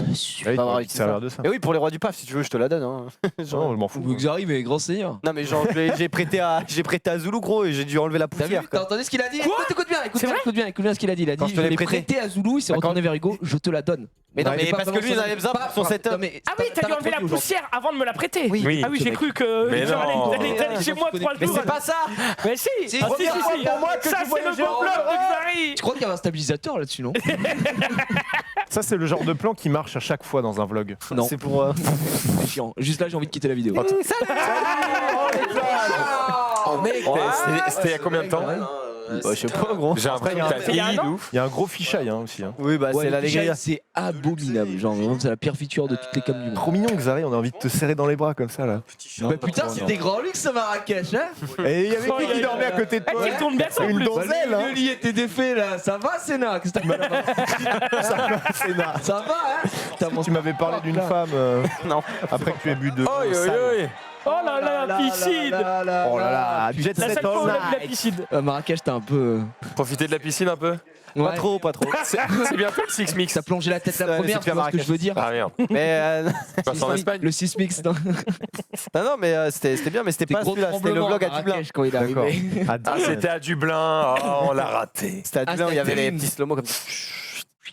oui, pas avoir tu utilisé servir ça. de ça. Et oui pour les rois du paf si tu veux je te la donne hein. Genre- Non, je m'en fous. Ou Xari, mais grand seigneur. Non mais genre j'ai prêté à Zulu gros et j'ai dû enlever la T'as vu, poussière t'as quoi. entendu ce qu'il a dit? Quoi Écoute bien, écoute C'est bien, vrai écoute bien, écoute bien ce qu'il a dit. Il a Quand dit je te l'ai l'ai prêté. prêté à Zulu, il s'est Bah, quand- retourné vers Hugo, je te la donne. Mais non il est mais pas parce que vraiment lui il en avait besoin pour son setup. Non, mais Ah oui, t'as dû pas enlever la répondu aux gens. poussière avant de me la prêter. Oui. Ah oui, ce j'ai mec. cru que Mais genre, non. elle est allée chez moi 3 Mais jours. c'est pas ça. Mais si, Si, ah, première fois pour moi que ça tu c'est voyais le beau Jérôme blog de Laurent. Xari. Tu crois qu'il y avait un stabilisateur là-dessus, non? Ça, c'est le genre de plan qui marche à chaque fois dans un vlog. Non. C'est pour C'est chiant. Juste là, j'ai envie de quitter la vidéo. Oh mec, c'était il y a combien de temps? je sais pas gros. J'ai l'impression que t'as Il y a un vieilli an. de ouf. Il y a un gros fichaille aussi. Hein. Oui bah Ouais, c'est le l'allégria. fichaille, c'est abominable. Genre, vraiment, c'est la pire feature de toutes les cams du monde. Trop mignon, Xari, on a envie de te serrer dans les bras comme ça là. Bah putain, c'était grand luxe à Marrakech, hein? Et il y avait Oh, qui il y qui a- dormait à côté de Eh, toi tu tournes bien ça en Une plus. donzelle, hein. Le lit était défait là. Ça va, Sénat? Qu'est-ce que t'as fait? C'est naze. Ça va, hein? Putain, mon Tu m'avais parlé d'une femme Non. après que tu aies bu de Oi, oi, sale. oi. Oh là là, la piscine. Oh là là, jet La set seule fois où all on a vu la night. piscine. Marrakech, t'es un peu. Profiter de la piscine un peu. Pas trop, pas trop. C'est bientôt le Six Mix. T'as plongé la tête la Ouais, première, c'est tu vois ce que je veux dire? Ah merde. Mais Passe en Espagne. Le 6 mix, non? non mais c'était bien mais c'était pas gros celui-là, c'était le tremblement vlog à à Dublin. Marrakech quand il est D'accord. arrivé. Ah, Ah, c'était à Dublin. Oh, on l'a raté. C'était à Ah, Dublin où il y c'était avait les terrible. petits slow-mo comme ça.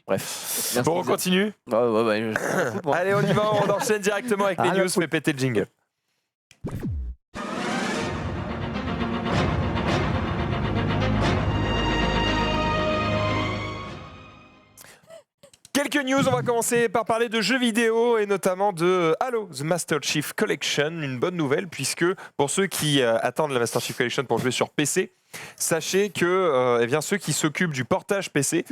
Bref. Merci, Bon, on continue. Ouais, je m'en fous, moi. Allez, on y va. On enchaîne directement avec les Ah, la news. Fais péter le jingle. Quelques news, on va commencer par parler de jeux vidéo et notamment de Halo, The Master Chief Collection. Une bonne nouvelle puisque pour ceux qui attendent la Master Chief Collection pour jouer sur PC, sachez que eh bien, ceux qui s'occupent du portage PC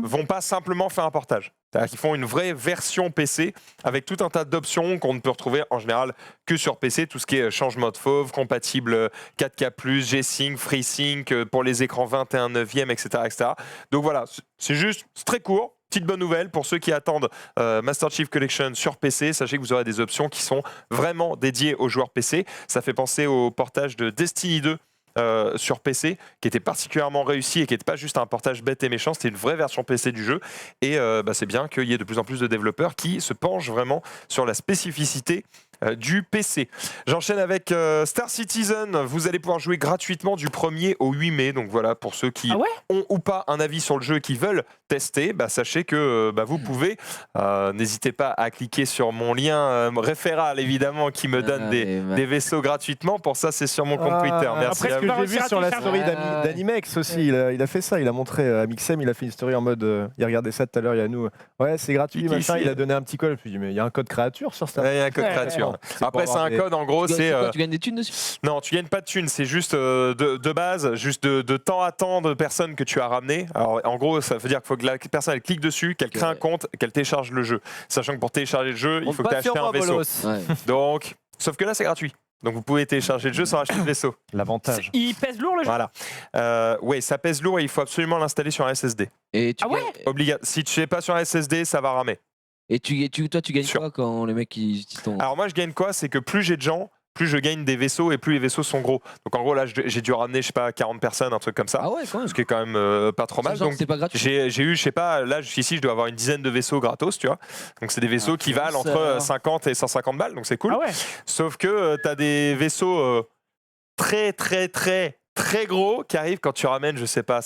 vont pas simplement faire un portage. C'est-à-dire qu'ils font une vraie version PC avec tout un tas d'options qu'on ne peut retrouver en général que sur PC. Tout ce qui est changement de fauve, compatible 4K+, G-Sync, FreeSync pour les écrans 21/9, etc., etc. Donc voilà, c'est juste, c'est très court. petite bonne nouvelle pour ceux qui attendent Master Chief Collection sur PC, sachez que vous aurez des options qui sont vraiment dédiées aux joueurs PC. Ça fait penser au portage de Destiny 2 sur PC, qui était particulièrement réussi et qui n'était pas juste un portage bête et méchant, c'était une vraie version PC du jeu. Et c'est bien qu'il y ait de plus en plus de développeurs qui se penchent vraiment sur la spécificité du PC. J'enchaîne avec Star Citizen. Vous allez pouvoir jouer gratuitement du 1er au 8 mai. Donc voilà, pour ceux qui ont ou pas un avis sur le jeu et qui veulent tester, sachez que vous pouvez. N'hésitez pas à cliquer sur mon lien référal, évidemment, qui me donne des vaisseaux gratuitement. Pour ça, c'est sur mon compte Twitter. Merci après, à vous. J'ai vu sur la story d'Animex aussi, il a fait ça, il a montré à Mixem, il a fait une story en mode, il regardait ça tout à l'heure, il y a nous, ouais c'est gratuit, machin, il a donné un petit code, puis mais il y a un code créature sur ça. Ouais, il y a un code créature. Après, c'est un code, en gros, c'est... Tu gagnes des thunes dessus? Non, tu gagnes pas de thunes, c'est juste de base, juste de temps à temps de personnes que tu as ramenées. Alors, en gros, ça veut dire qu'il faut que la personne elle clique dessus, qu'elle crée un compte, qu'elle télécharge le jeu. Sachant que pour télécharger le jeu, il faut que tu aies acheté un vaisseau. Donc, sauf que là, c'est gratuit. Donc vous pouvez télécharger le jeu sans acheter le vaisseau. L'avantage. Il pèse lourd le jeu. Voilà. Oui, ça pèse lourd et il faut absolument l'installer sur un SSD. Et tu Si tu n'es pas sur un SSD, ça va ramer. Et toi, tu gagnes quoi quand les mecs ils t'ont. Alors moi, je gagne quoi? C'est que plus j'ai de gens, plus je gagne des vaisseaux et plus les vaisseaux sont gros. Donc en gros, là, j'ai dû ramener, je sais pas, 40 personnes, un truc comme ça. Ah ouais, quand même. Ce qui est quand même pas trop mal. Donc c'est pas gratuit. j'ai eu, je sais pas, là jusqu'ici, je dois avoir une dizaine de vaisseaux gratos, tu vois. Donc c'est des vaisseaux qui valent entre 50 et 150 balles, donc c'est cool. Ah ouais. Sauf que tu as des vaisseaux très gros qui arrivent quand tu ramènes, je sais pas,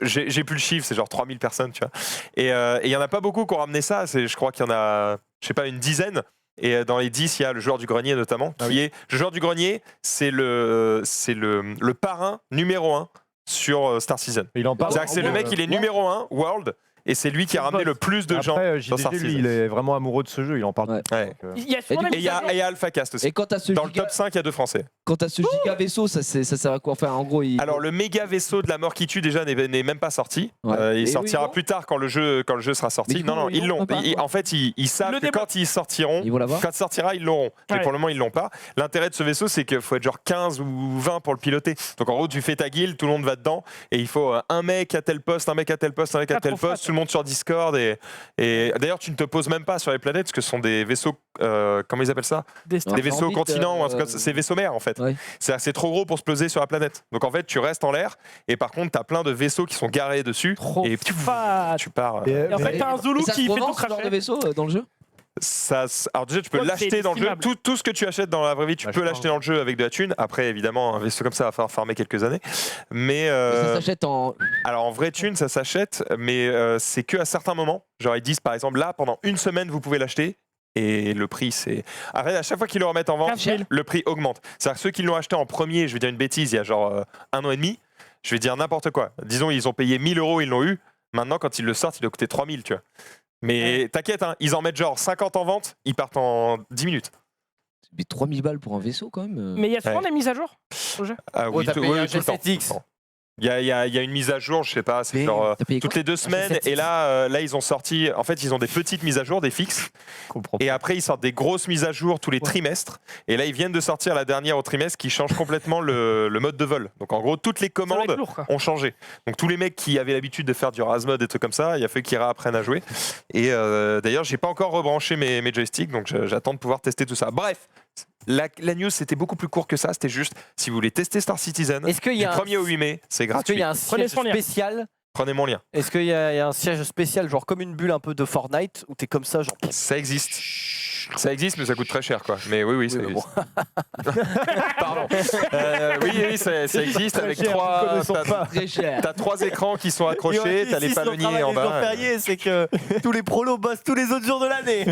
j'ai plus le chiffre, c'est genre 3000 personnes, tu vois. Et il y en a pas beaucoup qui ont ramené ça, je crois qu'il y en a, je sais pas, une dizaine. Et dans les 10, il y a le joueur du grenier notamment, est... Le joueur du grenier, c'est le parrain numéro 1 sur Star Citizen. Il en parle. C'est le mec, il est numéro 1 World, et c'est lui qui a ramené le lui de gens dans Star Citizen. Il est vraiment amoureux de ce jeu, il en parle. Ouais. Il y a souvent Et il y a AlphaCast aussi. Et quand t'as ce Dans le top 5, il y a 2 Français. Quand t'as ce giga vaisseau, ça sert à quoi? Enfin, en gros, Alors le méga vaisseau de la mort qui tue déjà n'est même pas sorti. Il sortira plus tard quand le jeu sera sorti. Non, ils l'ont. En fait, ils savent que quand ils sortiront, quand ça sortira, ils l'auront. Mais pour le moment, ils l'ont pas. L'intérêt de ce vaisseau, c'est qu'il faut être genre 15 ou 20 pour le piloter. Donc en gros, tu fais ta guilde, tout le monde va dedans, et il faut un mec à tel poste, un mec à tel poste, un mec à tel poste, tout le monde sur Discord. Et d'ailleurs, tu ne te poses même pas sur les planètes, parce que ce sont des vaisseaux, comment ils appellent ça? Des vaisseaux continents, en tout cas, c'est vaisseaux mers en fait. C'est trop gros pour se poser sur la planète. Donc en fait, tu restes en l'air et par contre, tu as plein de vaisseaux qui sont garés dessus. Et tu pars. Et en fait, t'as un Zoulou qui fait tout ce genre de cracher. vaisseau dans le jeu? Alors déjà, tu peux l'acheter dans le jeu. Tout ce que tu achètes dans la vraie vie, tu peux l'acheter dans le jeu avec de la thune. Après, évidemment, un vaisseau comme ça va falloir farmer quelques années. Mais ça s'achète en... Alors en vraie thune, ça s'achète, mais c'est que à certains moments. Genre ils disent par exemple là, pendant une semaine, vous pouvez l'acheter. Et le prix, c'est... Après, à chaque fois qu'ils le remettent en vente, le prix augmente. C'est-à-dire que ceux qui l'ont acheté en premier, je vais dire une bêtise, il y a genre 1 an et demi, je vais dire n'importe quoi. Disons, ils ont payé 1000 €, ils l'ont eu. Maintenant, quand ils le sortent, il doit coûter 3000, tu vois. Mais t'inquiète, hein, ils en mettent genre 50 en vente, ils partent en 10 minutes. Mais 3000 balles pour un vaisseau, quand même. Mais il y a souvent des mises à jour au jeu. Oui, t'as payé un G7X. Il y a une mise à jour, je sais pas, c'est genre toutes les 2 semaines. Et là, ils ont sorti, en fait, ils ont des petites mises à jour, des fixes. Et après, ils sortent des grosses mises à jour tous les trimestres. Et là, ils viennent de sortir la dernière au trimestre qui change complètement le mode de vol. Donc en gros, toutes les commandes ont changé. Donc tous les mecs qui avaient l'habitude de faire du Razmod et trucs comme ça, il a fallu qu'ils réapprennent à jouer. Et d'ailleurs, j'ai pas encore rebranché mes joysticks, donc j'attends de pouvoir tester tout ça. Bref. La news, c'était beaucoup plus court que ça. C'était juste, si vous voulez tester Star Citizen, du 1er au 8 mai, c'est gratuit. Est-ce qu'il y a un siège spécial? Prenez mon lien. Est-ce qu'il y a un siège spécial, genre comme une bulle un peu de Fortnite, où t'es comme ça, genre... Ça existe. Ça existe, mais ça coûte très cher, quoi. Mais oui, ça existe. Pardon. Oui, ça existe avec 3... T'as 3 écrans qui sont accrochés, t'as les palonniers en bas. Férié, c'est que tous les prolos bossent tous les autres jours de l'année.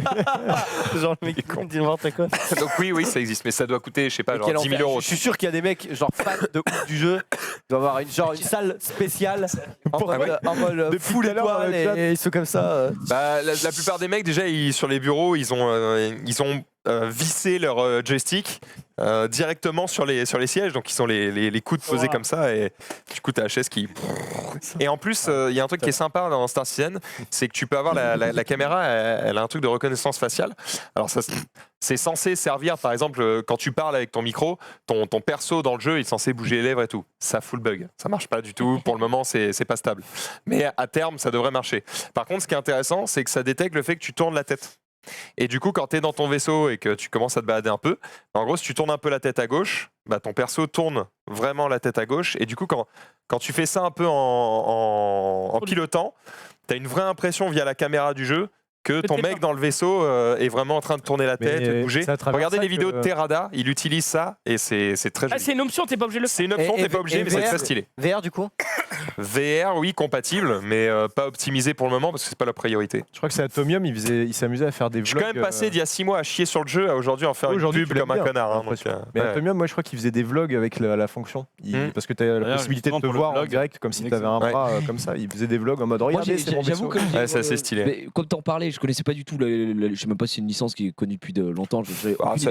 Genre le mec dit n'importe quoi. Donc oui, ça existe, mais ça doit coûter, je sais pas, genre 10 000 €. Je suis sûr qu'il y a des mecs, genre fans de ouf du jeu, qui doivent avoir une salle spéciale en mode full étoile et ils sont comme ça. La plupart des mecs, déjà, sur les bureaux, ils ont visser leur joystick directement sur les sièges, donc ils sont les coudes posés comme ça, et du coup t'as la chaise qui... Et en plus, il y a un truc qui est sympa dans Star Citizen, c'est que tu peux avoir la caméra, elle a un truc de reconnaissance faciale. Alors ça, c'est censé servir, par exemple, quand tu parles avec ton micro, ton perso dans le jeu, il est censé bouger les lèvres et tout. Ça fout le bug. Ça marche pas du tout. Pour le moment, c'est pas stable. Mais à terme, ça devrait marcher. Par contre, ce qui est intéressant, c'est que ça détecte le fait que tu tournes la tête. Et du coup, quand tu es dans ton vaisseau et que tu commences à te balader un peu, en gros, si tu tournes un peu la tête à gauche, bah, ton perso tourne vraiment la tête à gauche. Et du coup, quand tu fais ça un peu en pilotant, tu as une vraie impression via la caméra du jeu que ton mec dans le vaisseau est vraiment en train de tourner la tête, de bouger. Regardez les vidéos de Terada, il utilise ça et c'est très joli. C'est une option, t'es pas obligé de le faire. C'est une option, t'es pas obligé, mais c'est très stylé. VR du coup VR, oui, compatible, mais pas optimisé pour le moment parce que c'est pas la priorité. Je crois que c'est Atomium, il s'amusait à faire des vlogs. Je suis quand même passé d'il y a 6 mois à chier sur le jeu à aujourd'hui en faire une pub comme un connard. Hein, donc, mais Atomium, moi je crois qu'il faisait des vlogs avec la fonction. Parce que tu as la possibilité de te voir en direct comme si tu avais un bras comme ça. Il faisait des vlogs en mode regardez, c'est mon j'avoue vaisseau. que c'est assez stylé. Comme t'en parlais, je connaissais pas du tout. Je sais même pas si c'est une licence qui est connue depuis longtemps.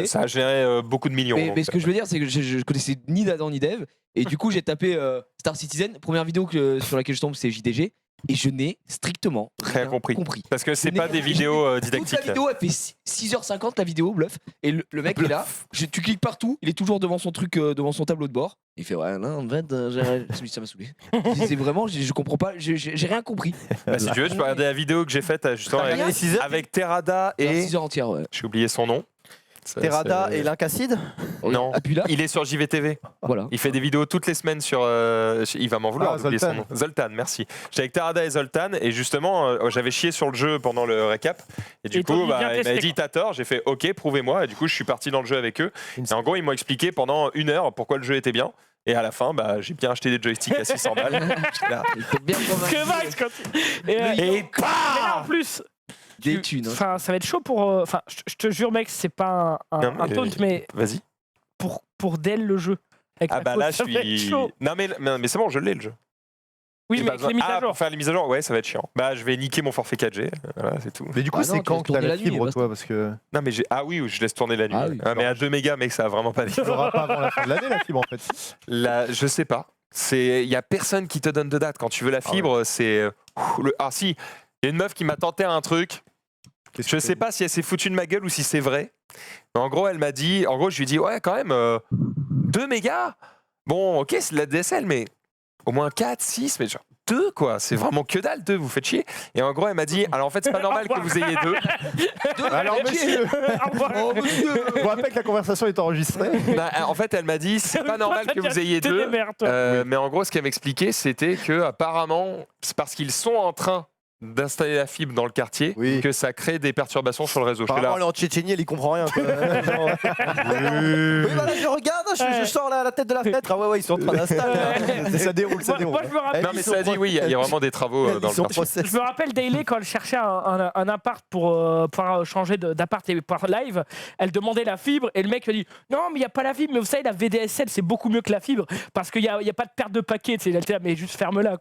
Ça a généré beaucoup de millions. Mais ce que je veux dire, c'est que je connaissais ni d'Adam ni d'Eve. Et du coup, j'ai tapé Star Citizen. Première vidéo sur laquelle je tombe, c'est JDG. Et je n'ai strictement rien compris. Parce que c'est pas des vidéos didactiques. Toute la vidéo, elle fait 6h50, la vidéo, bluff. Et le mec est là. Tu cliques partout. Il est toujours devant son truc, devant son tableau de bord. Il fait ouais, non, en fait, ça m'a saoulé. C'est vraiment, je comprends pas. J'ai rien compris. Bah, si tu veux, tu peux regarder la vidéo que j'ai faite justement avec Terada et. 6h entière, ouais. J'ai oublié son nom. Terada et l'Incacide Non, il est sur JVTV. Voilà. Il fait des vidéos toutes les semaines sur. Il va m'en vouloir d'oublier son nom. Zoltan, merci. J'étais avec Terada et Zoltan et justement, j'avais chié sur le jeu pendant le récap. Et du coup, il m'a dit t'as tort. J'ai fait OK, prouvez-moi. Et du coup, je suis parti dans le jeu avec eux. Et en gros, ils m'ont expliqué pendant 1 heure pourquoi le jeu était bien. Et à la fin, j'ai bien acheté des joysticks à 600 balles. Il faut bien Que Max quand et en plus. Des thunes. Enfin, ça va être chaud pour. Enfin, je te jure, mec, c'est pas un taunt, mais. Vas-y. Pour Dell le jeu. Ah bah là, je suis. Non mais c'est bon, je l'ai le jeu. Oui, mais avec les mises à jour. Pour faire les mises à jour, ouais, ça va être chiant. Bah, je vais niquer mon forfait 4G. Voilà, c'est tout. Mais du coup, c'est quand que t'as la fibre, toi, parce que. Non mais oui, je laisse tourner la nuit. Ah oui. Mais à 2 mégas, mec, ça va vraiment pas. Tu l'auras pas avant la fin de l'année, la fibre, en fait. Je sais pas. Il y a personne qui te donne de date quand tu veux la fibre. C'est si, il y a une meuf qui m'a tenté un truc. Je sais pas si elle s'est foutue de ma gueule ou si c'est vrai. Mais en gros, elle m'a dit. En gros, je lui ai dit ouais, quand même 2 mégas. Bon, ok, c'est de la DSL, mais au moins 4, 6, mais genre 2 quoi. C'est vraiment que dalle 2. Vous faites chier. Et en gros, elle m'a dit alors en fait, c'est pas normal que vous ayez 2. Alors monsieur, je vous rappelle que la conversation est enregistrée. En fait, elle m'a dit c'est pas normal que vous ayez 2. Mais en gros, ce qu'elle m'expliquait, c'était que apparemment, c'est parce qu'ils sont en train d'installer la fibre dans le quartier que ça crée des perturbations sur le réseau. Apparemment, elle est en Tchétchénie, elle y comprend rien. Quoi. Oui, voilà, je regarde, je sors la tête de la fenêtre. Ah ouais, ils sont en train d'installer. Ça déroule, ça déroule. Moi, je me rappelle. Non, mais ça dit, oui, il y a vraiment des travaux dans le quartier. Je me rappelle Daily, quand elle cherchait un appart pour pouvoir changer d'appart et par live, elle demandait la fibre et le mec lui a dit non, mais il n'y a pas la fibre. Mais vous savez, la VDSL, c'est beaucoup mieux que la fibre parce qu'il n'y a pas de perte de paquet. Elle était là, mais juste ferme-la.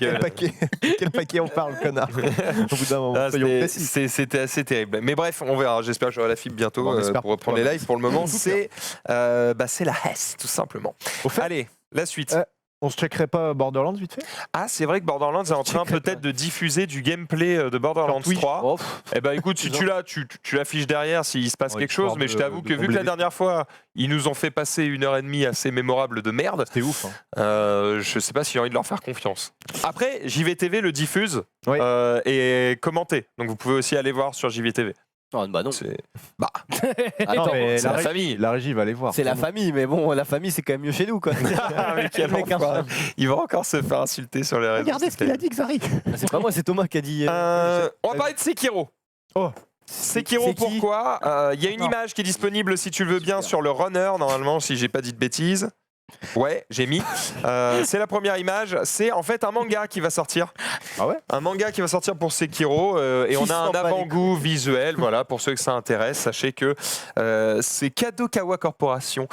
Quel paquet on parle, connard. Au bout d'un moment, c'était assez terrible. Mais bref, on verra. J'espère que j'aurai la fibre bientôt pour reprendre les lives. Pour le moment, c'est la Hesse, tout simplement. Allez, la suite. On se checkerait pas Borderlands vite fait? Ah, c'est vrai que Borderlands est en train peut-être de diffuser du gameplay de Borderlands 3. Eh ben écoute, si tu l'affiches derrière s'il se passe quelque chose, mais je t'avoue que vu que la dernière fois, ils nous ont fait passer 1h30 assez mémorable de merde. C'était ouf. Je sais pas si j'ai envie de leur faire confiance. Après, JVTV le diffuse et commenté. Donc vous pouvez aussi aller voir sur JVTV. Bah non. C'est Attends, mais la famille. La régie va aller voir. C'est la famille, mais bon, la famille, c'est quand même mieux chez nous, quoi. Il va encore se faire insulter sur les réseaux. Regardez ce qu'il a dit, Xari. C'est pas moi, c'est Thomas qui a dit. On va parler de Sekiro. Sekiro, pourquoi? Il y a une image qui est disponible, si tu le veux bien, sur le runner, normalement, si j'ai pas dit de bêtises. Ouais, j'ai mis. C'est la première image. C'est en fait un manga qui va sortir. Ah ouais? Un manga qui va sortir pour Sekiro. Et on a un avant-goût visuel. Voilà, pour ceux que ça intéresse, sachez que c'est Kadokawa Corporation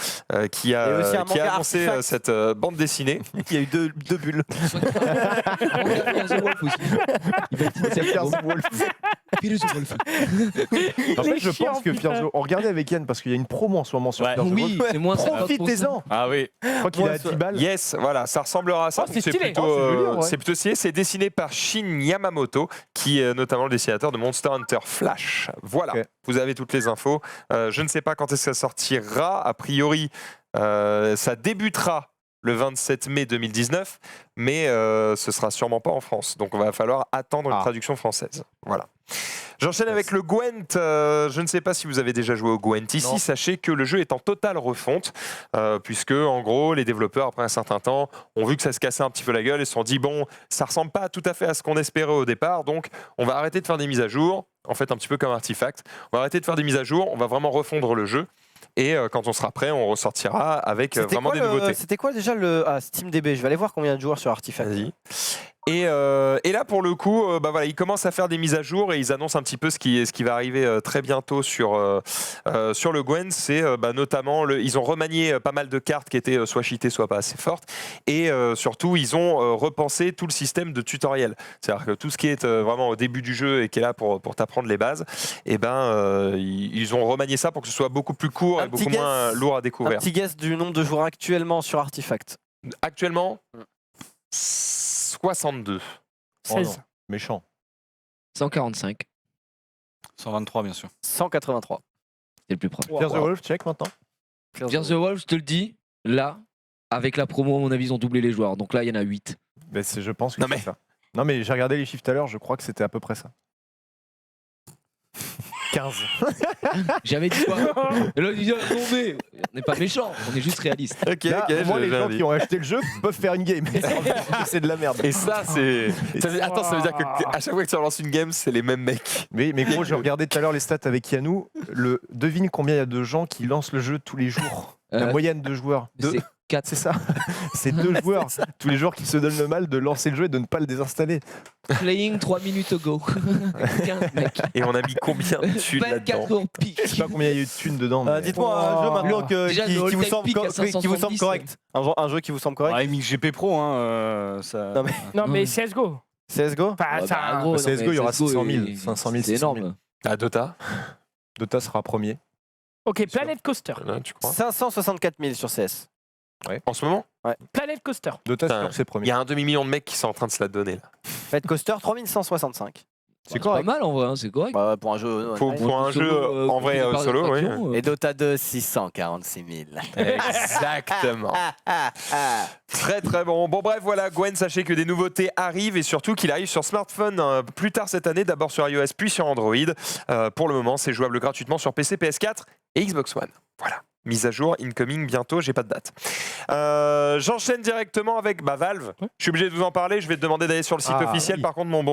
qui a, aussi un qui a manga annoncé Artifact. cette bande dessinée. Il y a eu deux bulles. Fear the Wolf aussi. Il va être Fear the Wolf. Fear the Wolf. En fait, Les je chiens, pense que Fear the Wolf. On regardait avec Yann parce qu'il y a une promo en ce moment sur Ouais. Fear the Oui, Wolf. c'est moins 50%. Profitez-en. Ah oui. Je crois qu'il est à 10 balles. Yes, voilà, ça ressemblera à ça. Oh, c'est Donc stylé. plutôt, Oh, c'est joli, en vrai. c'est plutôt stylé. C'est dessiné par Shin Yamamoto, qui est notamment le dessinateur de Monster Hunter Flash. Voilà, Ok. vous avez toutes les infos. Je ne sais pas quand est-ce que ça sortira. A priori, ça débutera le 27 mai 2019, mais ce sera sûrement pas en France. Donc, il va falloir attendre une Ah. traduction française. Voilà. J'enchaîne avec le Gwent. Je ne sais pas si vous avez déjà joué au Gwent ici. Non. Sachez que le jeu est en totale refonte, puisque en gros, les développeurs, après un certain temps, ont vu que ça se cassait un petit peu la gueule et se sont dit bon, ça ressemble pas tout à fait à ce qu'on espérait au départ, donc on va arrêter de faire des mises à jour. En fait, un petit peu comme Artifact. On va arrêter de faire des mises à jour. On va vraiment refondre le jeu. Et quand on sera prêt, on ressortira avec vraiment des nouveautés. C'était quoi déjà le SteamDB? Je vais aller voir combien de joueurs sur Artifact. Vas-y. Et là, pour le coup, bah voilà, ils commencent à faire des mises à jour et ils annoncent un petit peu ce qui va arriver très bientôt sur le Gwen. C'est notamment, ils ont remanié pas mal de cartes qui étaient soit cheatées, soit pas assez fortes. Et surtout, ils ont repensé tout le système de tutoriel. C'est-à-dire que tout ce qui est vraiment au début du jeu et qui est là pour t'apprendre les bases, et ils ont remanié ça pour que ce soit beaucoup plus court Un et beaucoup petit moins guess. lourd à Un découvrir. petit guess du nombre de joueurs actuellement sur Artifact. Actuellement, 62. Oh non, 16. méchant. 145. 123, bien sûr. 183. C'est le plus proche. Fear the Wolf, check maintenant. Fear the Wolf, je te le dis, là, avec la promo, à mon avis, ils ont doublé les joueurs. Donc là, il y en a 8. Ben, je pense que Non, c'est mais- ça. Non mais j'ai regardé les chiffres tout à l'heure, je crois que c'était à peu près ça. 15. J'avais dit quoi? Et là, ils disent, non, mais on n'est pas méchants, on est juste réaliste. Ok, Là, au moins, les gens qui ont acheté le jeu peuvent faire une game. C'est de la merde. Et ça, c'est. Attends, ça veut dire qu'à chaque fois que tu relances une game, c'est les mêmes mecs. Mais gros, j'ai regardé tout à l'heure les stats avec Yannou. Devine combien il y a de gens qui lancent le jeu tous les jours. La moyenne de joueurs. C'est 4. C'est ça. C'est 2 joueurs. Tous les jours qui se donnent le mal de lancer le jeu et de ne pas le désinstaller. Playing 3 minutes ago. 15 mecs. Et on a mis combien de thunes 24 là-dedans heures pique. Je sais pas combien il y a eu de thunes dedans. mais- Dites-moi un jeu maintenant Déjà, le qui vous all-time semble peak à qui vous semble 570. correct. Un jeu qui vous semble correct. Ouais, MXGP Pro, hein, ça. Non, mais- Non, mais CSGO. CSGO. Enfin, Ouais, ça- bah, gros, non, CSGO, mais il y aura CSGO, 600 000, il- 500 000, C'est 600 000. énorme. À Dota, Dota sera premier. Ok, Planet Coaster. tu crois 564 000 sur CS. En ce moment, Planet Coaster. Dota, c'est Putain, sûr que c'est il premier. y a un demi-million de mecs qui sont en train de se la donner là. Planet Coaster 3165. C'est Pas correct. mal en vrai, hein, c'est correct. Bah, pour un jeu. Pour un jeu en vrai solo, oui. Et Dota 2 646 000. Exactement. Très très bon. Bon bref, voilà, Gwen, sachez que des nouveautés arrivent et surtout qu'il arrive sur smartphone plus tard cette année, d'abord sur iOS puis sur Android. Pour le moment, c'est jouable gratuitement sur PC, PS4 et Xbox One. Voilà. Mise à jour, incoming bientôt, j'ai pas de date. J'enchaîne directement avec Valve. Je suis obligé de vous en parler, je vais te demander d'aller sur le site Ah, officiel. oui. Par contre, mon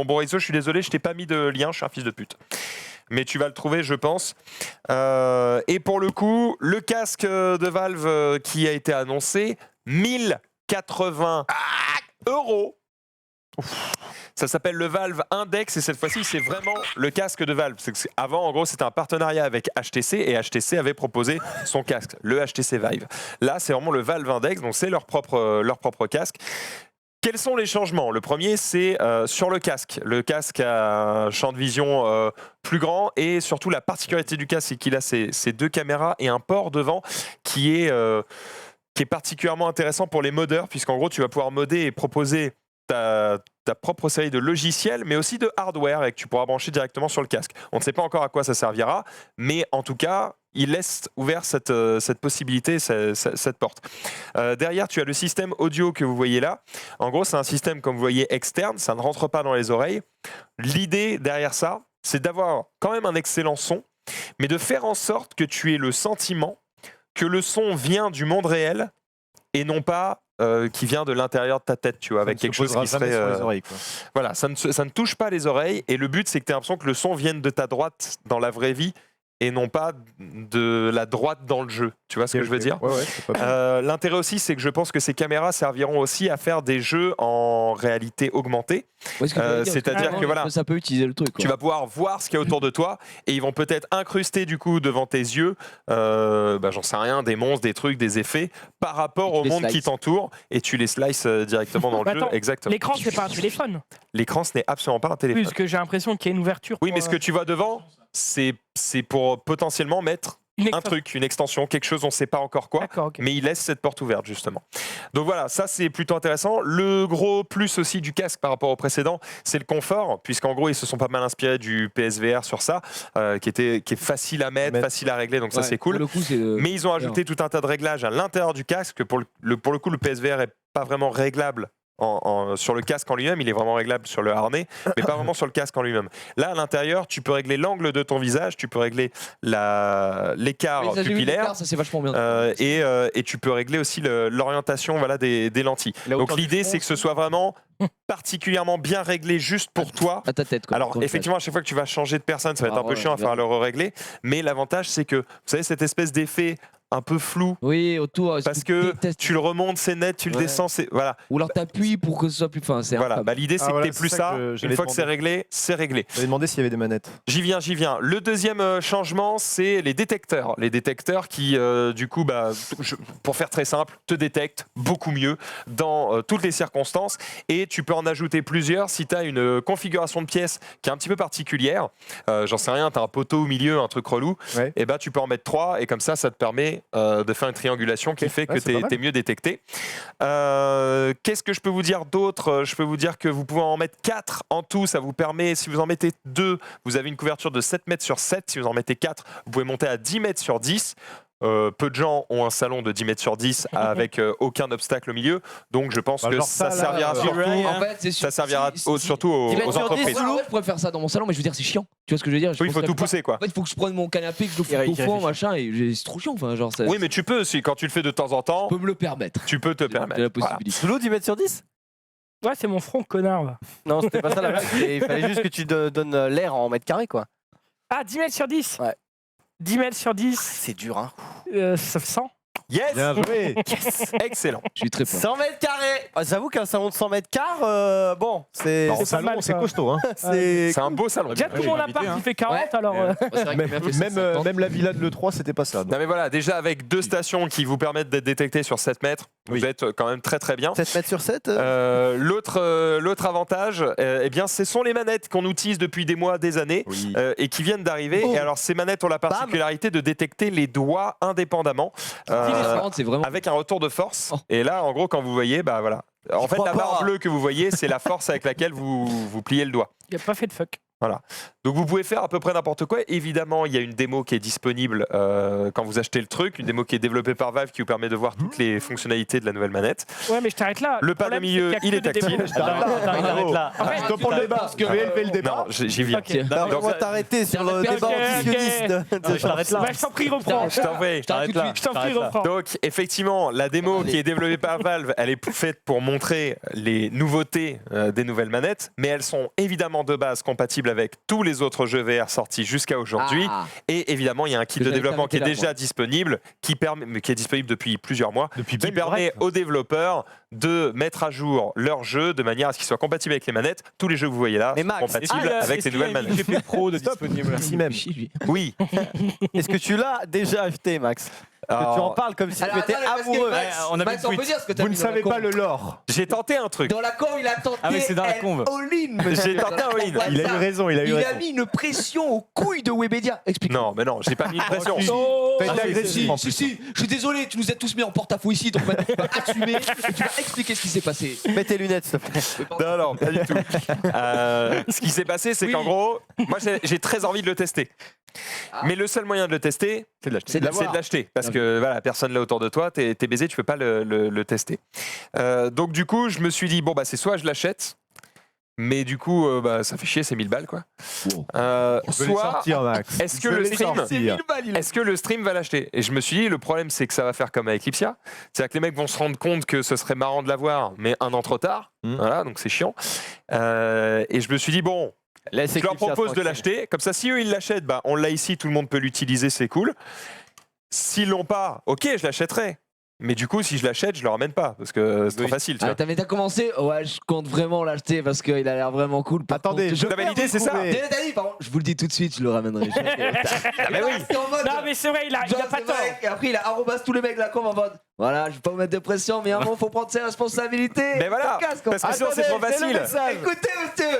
bon réseau, je suis désolé, je t'ai pas mis de lien, je suis un fils de pute. Mais tu vas le trouver, je pense. Et pour le coup, le casque de Valve qui a été annoncé, 1080 €. Ça s'appelle le Valve Index et cette fois-ci, c'est vraiment le casque de Valve. Avant, en gros, c'était un partenariat avec HTC et HTC avait proposé son casque, le HTC Vive. Là, c'est vraiment le Valve Index, donc c'est leur propre casque. Quels sont les changements? Le premier, c'est sur le casque. Le casque a un champ de vision plus grand et surtout la particularité du casque, c'est qu'il a ces 2 caméras et un port devant qui est particulièrement intéressant pour les modeurs, puisqu'en gros, tu vas pouvoir modder et proposer ta propre série de logiciels, mais aussi de hardware et que tu pourras brancher directement sur le casque. On ne sait pas encore à quoi ça servira, mais en tout cas, il laisse ouvert cette possibilité, cette porte. Derrière, tu as le système audio que vous voyez là. En gros, c'est un système, comme vous voyez, externe, ça ne rentre pas dans les oreilles. L'idée derrière ça, c'est d'avoir quand même un excellent son, mais de faire en sorte que tu aies le sentiment que le son vient du monde réel et non pas qui vient de l'intérieur de ta tête, tu vois, avec quelque chose qui serait... sur les oreilles, quoi. Voilà, ça ne touche pas les oreilles et le but, c'est que tu aies l'impression que le son vienne de ta droite dans la vraie vie et non pas de la droite dans le jeu. Tu vois ce que je veux dire? Ouais, c'est pas mal. L'intérêt aussi, c'est que je pense que ces caméras serviront aussi à faire des jeux en réalité augmentée. Ouais, ce que j'allais dire, c'est-à-dire parce que voilà, ça peut utiliser le truc. tu vas pouvoir voir ce qu'il y a autour de toi et ils vont peut-être incruster du coup devant tes yeux, j'en sais rien, des monstres, des trucs, des effets par rapport Et tu au les monde qui slices. t'entoure et tu les slices directement dans le Bah, jeu. attends, Exactement. L'écran, c'est pas un téléphone. L'écran, ce n'est absolument pas un téléphone. Plus que j'ai l'impression qu'il y a une ouverture. Oui, pour, mais ce que tu vois devant, c'est pour potentiellement mettre une un extension. truc, une extension, quelque chose, on ne sait pas encore quoi. D'accord, ok. Mais il laisse cette porte ouverte justement. Donc voilà, ça c'est plutôt intéressant. Le gros plus aussi du casque par rapport au précédent, c'est le confort, puisqu'en gros ils se sont pas mal inspirés du PSVR sur ça, qui est facile à mettre, facile à régler, donc ça c'est cool. Pour le coup, Mais ils ont ajouté tout un tas de réglages à l'intérieur du casque, que pour le coup le PSVR est pas vraiment réglable. Sur le casque en lui-même, il est vraiment réglable sur le harnais, mais pas vraiment sur le casque en lui-même. Là, à l'intérieur, tu peux régler l'angle de ton visage, tu peux régler l'écart pupillaire, ça c'est vachement bien. et tu peux régler aussi l'orientation des lentilles. La Donc hauteur du l'idée, front, c'est que ce soit vraiment particulièrement bien réglé juste pour toi. À ta tête. Quoi. Alors effectivement, à chaque fois que tu vas changer de personne, ça va être un peu chiant à ouais. falloir le régler, mais l'avantage, c'est que, vous savez, cette espèce d'effet un peu flou, Oui, autour. parce que tu le remontes, c'est net, tu le Ouais. descends, c'est... Voilà. Ou alors t'appuies pour que ce soit plus fin. C'est Voilà, infâme. bah, l'idée c'est Ah, que voilà, t'aies plus c'est ça ça, que une j'allais fois que c'est demander. réglé, c'est réglé. J'avais demandé s'il y avait des manettes. J'y viens. Le deuxième changement, c'est les détecteurs. Les détecteurs qui, du coup, pour faire très simple, te détectent beaucoup mieux dans toutes les circonstances. Et tu peux en ajouter plusieurs si tu as une configuration de pièce qui est un petit peu particulière. J'en sais rien, tu as un poteau au milieu, un truc relou. Ouais. Et tu peux en mettre 3 et comme ça te permet de faire une triangulation qui fait que Ouais, c'est pas mal. tu es mieux détecté. Qu'est-ce que je peux vous dire d'autre? Je peux vous dire que vous pouvez en mettre 4 en tout. Ça vous permet, si vous en mettez 2, vous avez une couverture de 7 mètres sur 7. Si vous en mettez 4, vous pouvez monter à 10 mètres sur 10. Peu de gens ont un salon de 10 mètres sur 10 avec aucun obstacle au milieu. Donc je pense Bah, que genre ça ça, là, servira surtout, En fait, c'est ça servira surtout aux 10 mètres sur 10, entreprises. Loulou. Je pourrais faire ça dans mon salon, mais je veux dire, c'est chiant. Tu vois ce que je veux dire? Oui, il faut tout pousser quoi. En fait, il faut que je prenne mon canapé, que je le Il foute au fond, réfléchit. machin, et c'est trop chiant. Enfin, genre, ça, Oui, mais tu peux, quand tu le fais de temps en temps, je peux me le permettre. tu peux te J'ai permettre. la Voilà. possibilité. Sous l'eau, 10 mètres sur 10? Ouais, c'est mon front, connard. Va. Non, c'était pas ça la blague. Il fallait juste que tu donnes l'air en mètres carrés, quoi. Ah, 10 mètres sur 10. Ouais. 10 mètres sur 10, C'est dur, hein. ça fait 100. Yes, Bien joué. excellent. Je suis très fort. 100 mètres carrés. Ah, j'avoue qu'un salon de 100 mètres carrés, bon, c'est. En pas salon, mal, c'est ça. costaud. Hein. c'est. C'est un beau salon. Déjà, tout mon appart, il fait 40, Ouais. alors. C'est vrai que Même, ma mère fait ça, même, 50. même la villa de l'E3, c'était pas ça. Non mais voilà, déjà avec 2 stations qui vous permettent d'être détectés sur 7 mètres, vous Oui. êtes quand même très très bien. 7 mètres sur 7 L'autre avantage, eh bien, ce sont les manettes qu'on utilise depuis des mois, des années, Oui. et qui viennent d'arriver. Oh. Et alors, ces manettes ont la particularité de détecter les doigts indépendamment, C'est vraiment. avec un retour de force. Oh. Et là, en gros, quand vous voyez, voilà. En fait, crois la barre pas. bleue que vous voyez, c'est la force avec laquelle vous pliez le doigt. Il a pas fait de fuck. Donc vous pouvez faire à peu près n'importe quoi. Évidemment, il y a une démo qui est disponible quand vous achetez le truc, une démo qui est développée par Valve qui vous permet de voir toutes les fonctionnalités de la nouvelle manette. Ouais, mais je t'arrête là. Le pad au problème, milieu, c'est qu'il y a il que est des tactile. démos. Arrête là. En fait, Stop pour le débat. Parce que VL fait le débat. Non, j'y viens. Ok. On va t'arrêter sur le Ok, débat ok. antisioniste. Je t'arrête là. Bah, je t'en prie, reprends. Je t'en prie. T'arrêtes tout de suite. Je t'en prie, reprends. Donc effectivement, la démo qui est développée par Valve, elle est faite pour montrer les nouveautés des nouvelles manettes, mais elles sont évidemment de base compatibles avec tous les autres jeux VR sortis jusqu'à aujourd'hui. Ah. Et évidemment, il y a un kit Que de j'avais développement qui est terminé là, déjà moi. disponible, qui est disponible depuis plusieurs mois, Depuis qui belle permet lurette. aux développeurs de mettre à jour leur jeu de manière à ce qu'ils soient compatibles avec les manettes. Tous les jeux que vous voyez là Mais sont Max, compatibles avec les nouvelles manettes. GP Pro de Stop. disponible. Ici même. Chier, lui. Oui. Est-ce que tu l'as déjà acheté, Max? Que tu en Alors, parles comme si tu Alors, étais attends, parce que amoureux. Max, on a Max, vu le on peut tweet. dire ce que t'as Vous mis ne dans la savez pas com. le lore. j'ai tenté un truc. Dans la com, il a tenté. Ah oui, c'est dans la conve. All-in. J'ai tenté un all-in. Il a eu raison, il a eu Il a raison. mis une pression aux couilles de Webedia. Explique. Non, mais non, j'ai pas mis une pression. Oh, T'as été Ah, agressif en Si, plus. si, je suis désolé, tu nous as tous mis en porte-à-faux ici, donc maintenant tu vas assumer et tu vas expliquer ce qui s'est passé. Mets tes lunettes, s'il te plaît. Non, pas du tout. Ce qui s'est passé, c'est Oui. qu'en gros, moi j'ai très envie de le tester. Mais le seul moyen de le tester, C'est de l'acheter. C'est de c'est de l'acheter. Parce que voilà, personne là autour de toi, t'es baisé, tu peux pas le tester. Donc du coup, je me suis dit, bon, bah c'est soit je l'achète, mais du coup, ça fait chier, c'est 1000 balles quoi. Wow. On peut les Soit, sortir, Max. est-ce que On peut le les stream- sortir. est-ce que le stream va l'acheter? Et je me suis dit, le problème c'est que ça va faire comme avec Lipsia. C'est-à-dire que les mecs vont se rendre compte que ce serait marrant de l'avoir, mais un an trop tard. Mm. Voilà, donc c'est chiant. Et je me suis dit, bon, Laisse Je leur Eclipse propose de tranquille. l'acheter. Comme ça, si eux, ils l'achètent, bah, on l'a ici, tout le monde peut l'utiliser, c'est cool. S'ils l'ont pas, ok, je l'achèterai. Mais du coup, si je l'achète, je le ramène pas parce que c'est trop facile. Tu vois. T'as commencé. Ouais, je compte vraiment l'acheter parce qu'il a l'air vraiment cool. Par Attendez, contre, je T'avais vais l'idée, c'est ça. retrouver- T'as dit, pardon, je vous le dis tout de suite, je le ramènerai. mais oui. Non, mais c'est vrai, il a pas tort. Et après, il a arrobas tous les mecs là, comme en mode. Voilà, je vais pas vous mettre de pression, mais à un moment, faut prendre ses responsabilités. Mais voilà, Podcast, quoi. parce que sinon, c'est trop facile. Écoutez,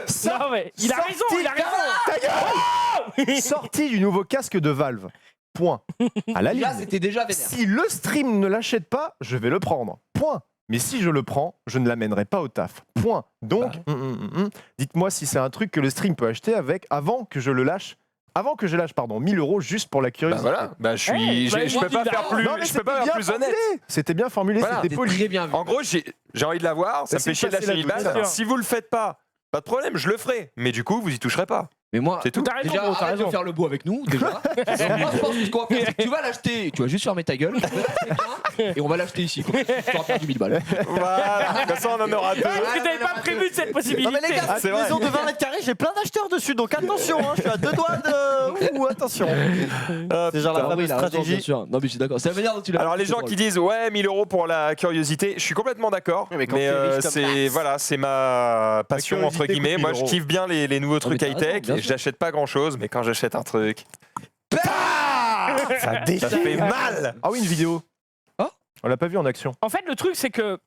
monsieur. Non, mais il a raison, il a raison. Sortie du nouveau casque de Valve. Point. À la Là, limite. c'était déjà vénère. Si le stream ne l'achète pas, je vais le prendre. Point. Mais si je le prends, je ne l'amènerai pas au taf. Point. Donc, dites-moi si c'est un truc que le stream peut acheter avec avant que je le lâche. Avant que je lâche, pardon, 1000 € juste pour la Bah curiosité. voilà, bah, je moi, peux pas faire plus, Non, mais je peux pas c'était faire bien plus honnête. formulé. C'était bien formulé, Voilà. c'était poli. Très bien vu. En gros, j'ai envie de l'avoir, ça me fait Laissez chier de passer lâcher la 1000 douche. balles. Bien sûr. Si vous le faites pas, pas de problème, je le ferai. Mais du coup, vous y toucherez pas. Mais moi, C'est tout. T'as raison, déjà, gros, t'as arrête de raison. faire le beau avec nous, déjà. Moi, je pense que ce qu'on va faire, c'est que tu vas l'acheter, tu vas juste fermer ta gueule, tu vas l'acheter bien, et on va l'acheter ici. Comme ça, tu auras perdu 1000 balles. Voilà, comme ça on en aura deux. Parce que t'avais pas prévu de cette possibilité. Non mais les gars, Ah, c'est c'est une vrai. maison de 20 mètres carrés, j'ai plein d'acheteurs dessus, donc attention, hein, je suis à 2 doigts de... Ouh, attention. C'est genre la Ah oui, fameuse il a raison, bien stratégie. sûr. Non, mais je suis d'accord. C'est la manière dont tu l'as Alors les gens qui disent ouais 1000 € pour la curiosité, je suis complètement d'accord. Oui, Mais, mais quand tu es riche comme c'est Max. voilà, c'est ma passion curiosité entre guillemets. coûte Moi 1000 je €. kiffe bien les nouveaux mais trucs t'as high raison, tech. bien Et sûr. j'achète pas grand chose, mais quand j'achète un truc, Ça ça déchire. fait mal. Ah oui, une vidéo. Ah On l'a pas vu en action. En fait, le truc, c'est que.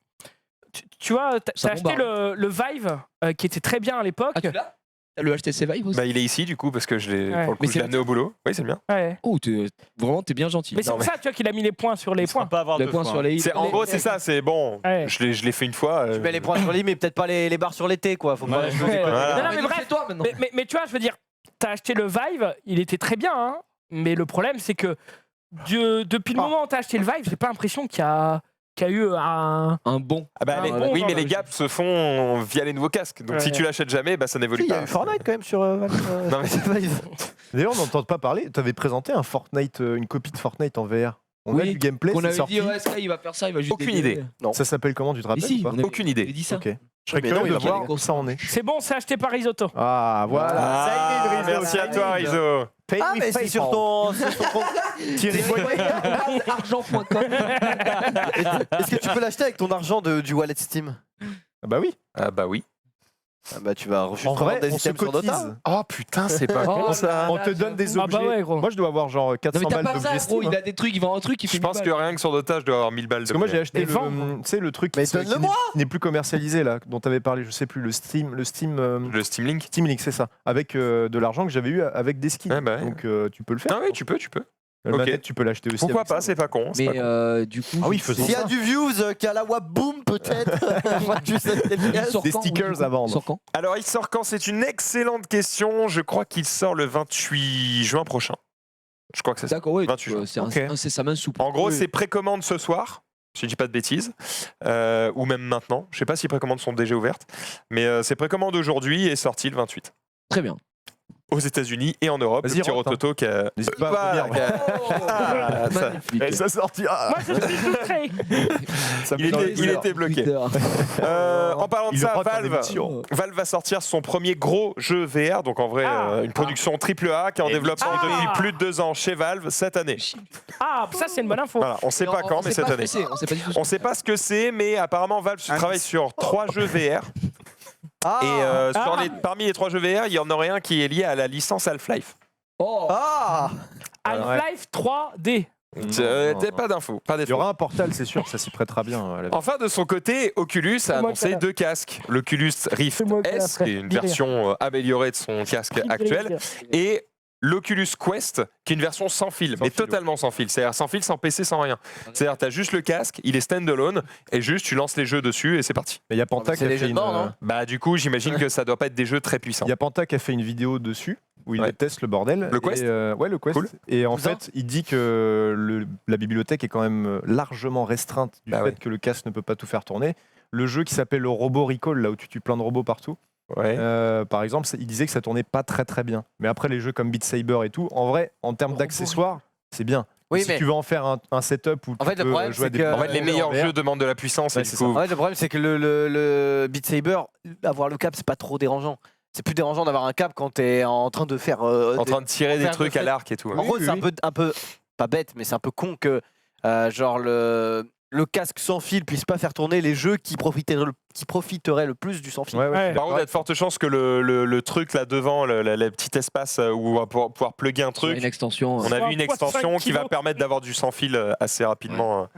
Tu vois, Ça t'as acheté bombarde. le Vive qui était très bien à l'époque. Ah, tu l'as T'as le HTC Vive aussi Bah il est ici du coup parce que je l'ai Ouais. pour le coup Mais je c'est l'ai amené au boulot. Oui c'est bien. Ouais. Oh, t'es bien gentil. Mais c'est Non, pour ça, tu vois, qu'il a mis les points sur les Il sera points. pas avoir Le deux point fois, sur hein. les C'est en gros c'est ça, c'est bon. Ouais. Je l'ai fait une fois. Tu mets les points sur les mais peut-être pas les barres sur l'été, quoi. Faut pas Ouais. jouer des Ouais. conneries. Voilà. Non, non, mais donc, bref. c'est toi maintenant. Mais tu vois, je veux dire, t'as acheté le Vive, il était très bien, hein, mais le problème, c'est que depuis le moment où t'as acheté le Vive, j'ai pas l'impression qu'il y a eu un. Un bon. Ah bah, Ah, les- bon, oui genre, mais les gaps se font via les nouveaux casques. Donc Ouais. si tu l'achètes jamais, bah ça n'évolue Il y a pas. eu Fortnite quand même sur... Non, mais- D'ailleurs, on n'entend pas parler. Tu avais présenté un Fortnite, une copie de Fortnite en VR. On a Oui, du gameplay, On c'est avait sorti. dit, ouais, Sky, il va faire ça, il va juste. Aucune dégueuler. idée. Ça s'appelle comment, tu te Mais rappelles si, ou pas on avait- Aucune on idée. avait dit ça. Ok. Je serais Mais non, curieux il de va voir falloir où ça en est. C'est bon, c'est acheté par Risotto. Ah, voilà. Ah, Ça y est, Rizzo, Merci à ça y toi est. Rizzo. Pay Ah me mais c'est PayPal. sur ton compte. Thierry Boyer. Argent.com. Est-ce que tu peux l'acheter avec ton argent du wallet Steam? Ah bah oui. Ah bah oui. Ah bah tu vas juste En vrai, revendre des on se items sur Dota. cotise. Oh putain, c'est pas Oh con ça. là On là, te donne des Ah objets. bah ouais, gros. Moi, je dois avoir genre Non 400 mais t'as balles pas d'objets ça, gros, Steam. il a des trucs, il vend un truc, il fait Je pense 1000 que balles. rien que sur Dota, je dois avoir 1000 balles de Parce que moi, j'ai acheté Les le, vendre. tu sais, le truc Mais qui donne-le-moi. n'est plus commercialisé là, dont tu avais parlé, je sais plus, le Steam le Steam Link. Steam Link, c'est ça, avec de l'argent que j'avais eu avec des skins. Ouais, bah ouais. Donc tu peux le faire. Ah oui, tu peux. Le ok. manette, tu peux l'acheter aussi. Pourquoi avec pas, ça. c'est pas con. c'est Mais pas con. du coup. Ah oui, je- faisons S'il y a ça. du views, qu'à la Waboom peut-être. Tu sais, c'est Il bien. sort des quand, stickers du coup à vendre. Il sort quand Alors, il sort quand? C'est une excellente question. Je crois qu'il sort le 28 juin prochain. Je crois que c'est ça. D'accord, oui. 28 juin. C'est Ok. c'est sa main souple. En gros, Oui. c'est précommande ce soir, si je dis pas de bêtises, ou même maintenant. Je sais pas si précommandes sont déjà ouvertes, mais c'est précommande aujourd'hui et sorti le 28. Très bien. Aux États-Unis et en Europe. Vas-y, Le petit rentre, Rototo qui a. N'hésite pas à Voilà, revenir. Ah, ça- Magnifique. Et ça sortira. Moi, je suis tout prêt. Ça il, met dans était, les il heures. était bloqué. Twitter. En parlant de Il le ça, rote en Valve, émission. Valve va sortir son premier gros jeu VR, donc en vrai Ah. une production AAA qui est en développement Ah. depuis plus de 2 ans chez Valve cette année. Ah, ça, c'est une bonne info. Voilà, on sait pas quand, mais sait cette pas ce année. que c'est, on sait pas du tout. On sait pas ce que c'est, mais apparemment Valve travaille sur 3 jeux VR. Ah. Et Ah. parmi les 3 jeux VR, il y en aurait un qui est lié à la licence Half-Life. Oh Ah. Half-Life 3D. T'as pas d'infos, pas Il y d'infos. aura un portal, c'est sûr, ça s'y prêtera bien. À la... Enfin, de son côté, Oculus a moi annoncé qui ai- 2 casques. L'Oculus Rift C'est moi qui ai S, la qui est une frère. version améliorée de son casque actuel, et l'Oculus Quest, qui est une version sans fil, mais fil, ouais. totalement sans fil. C'est-à-dire sans fil, sans PC, sans rien. C'est-à-dire tu as juste le casque, il est standalone, et juste tu lances les jeux dessus et c'est parti. Mais il y a Panta mais qui c'est a les fait jeux de une, mort, non Bah du coup, j'imagine que ça doit pas être des jeux très puissants. il y a Panta qui a fait une vidéo dessus où il Ouais. teste le bordel. Le Quest Et, ouais, le Quest. Cool. Et en Putain. fait, il dit que la bibliothèque est quand même largement restreinte du Bah fait ouais. que le casque ne peut pas tout faire tourner. Le jeu qui s'appelle le Robot Recall, là où tu tues plein de robots partout, Ouais. par exemple, il disait que ça tournait pas très très bien. Mais après, les jeux comme Beat Saber et tout, en vrai, en termes Robot d'accessoires, c'est bien. Oui, si mais tu veux en faire un setup où En tu fait, le peux problème, jouer à c'est des que- En fait, les meilleurs VR, jeux demandent de la puissance, Ouais, et du c'est coup, en fait, le problème, c'est que le Beat Saber, avoir le câble, c'est pas trop dérangeant. c'est plus dérangeant d'avoir un câble quand t'es en train de faire. En train de tirer des faire trucs de à fait- l'arc et tout. En gros, c'est un peu pas bête, mais c'est un peu con que genre le casque sans fil puisse pas faire tourner les jeux qui profiteraient le plus du sans fil. Ouais, ouais, je suis Ouais. Par contre, il y a de fortes chances que le truc là devant, le petit espace où on va pouvoir plugger un truc, Une extension. on a vu une 3,5 extension qui va kilos. permettre d'avoir du sans fil assez rapidement.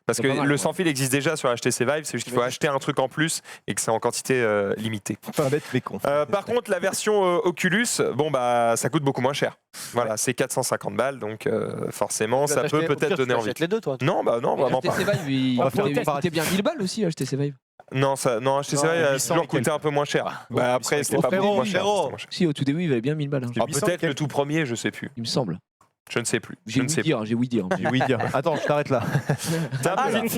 Parce C'est que pas mal, le ouais. sans fil existe déjà sur HTC Vive, c'est juste qu'il faut acheter un truc en plus et que c'est en quantité limitée. pas bête, mais con. Par contre, la version Oculus, bon bah ça coûte beaucoup moins cher. Voilà, c'est 450 balles, donc forcément Tu vas ça t'acheter- peut au pire, peut-être tu donner envie. t'achètes les deux, toi. Non, bah non, vraiment pas. HTC Vive, il On va faire un coûtait comparatif. bien 1000 balles aussi, HTC Vive. Non, HTC Vive a 800 toujours et coûté quelques. un peu moins cher. Bah après, c'était Oh, pas beaucoup frérot, moins cher. frérot. c'était moins cher. Si, au tout début, il valait bien 1000 balles. Hein. Ah, 800 peut-être le quelques. tout premier, je sais plus. Il me semble. Je ne sais plus. Je J'ai ne ouï sais plus. dire, j'ai ouï dire. J'ai oui dire. Attends, je t'arrête là. Tiens,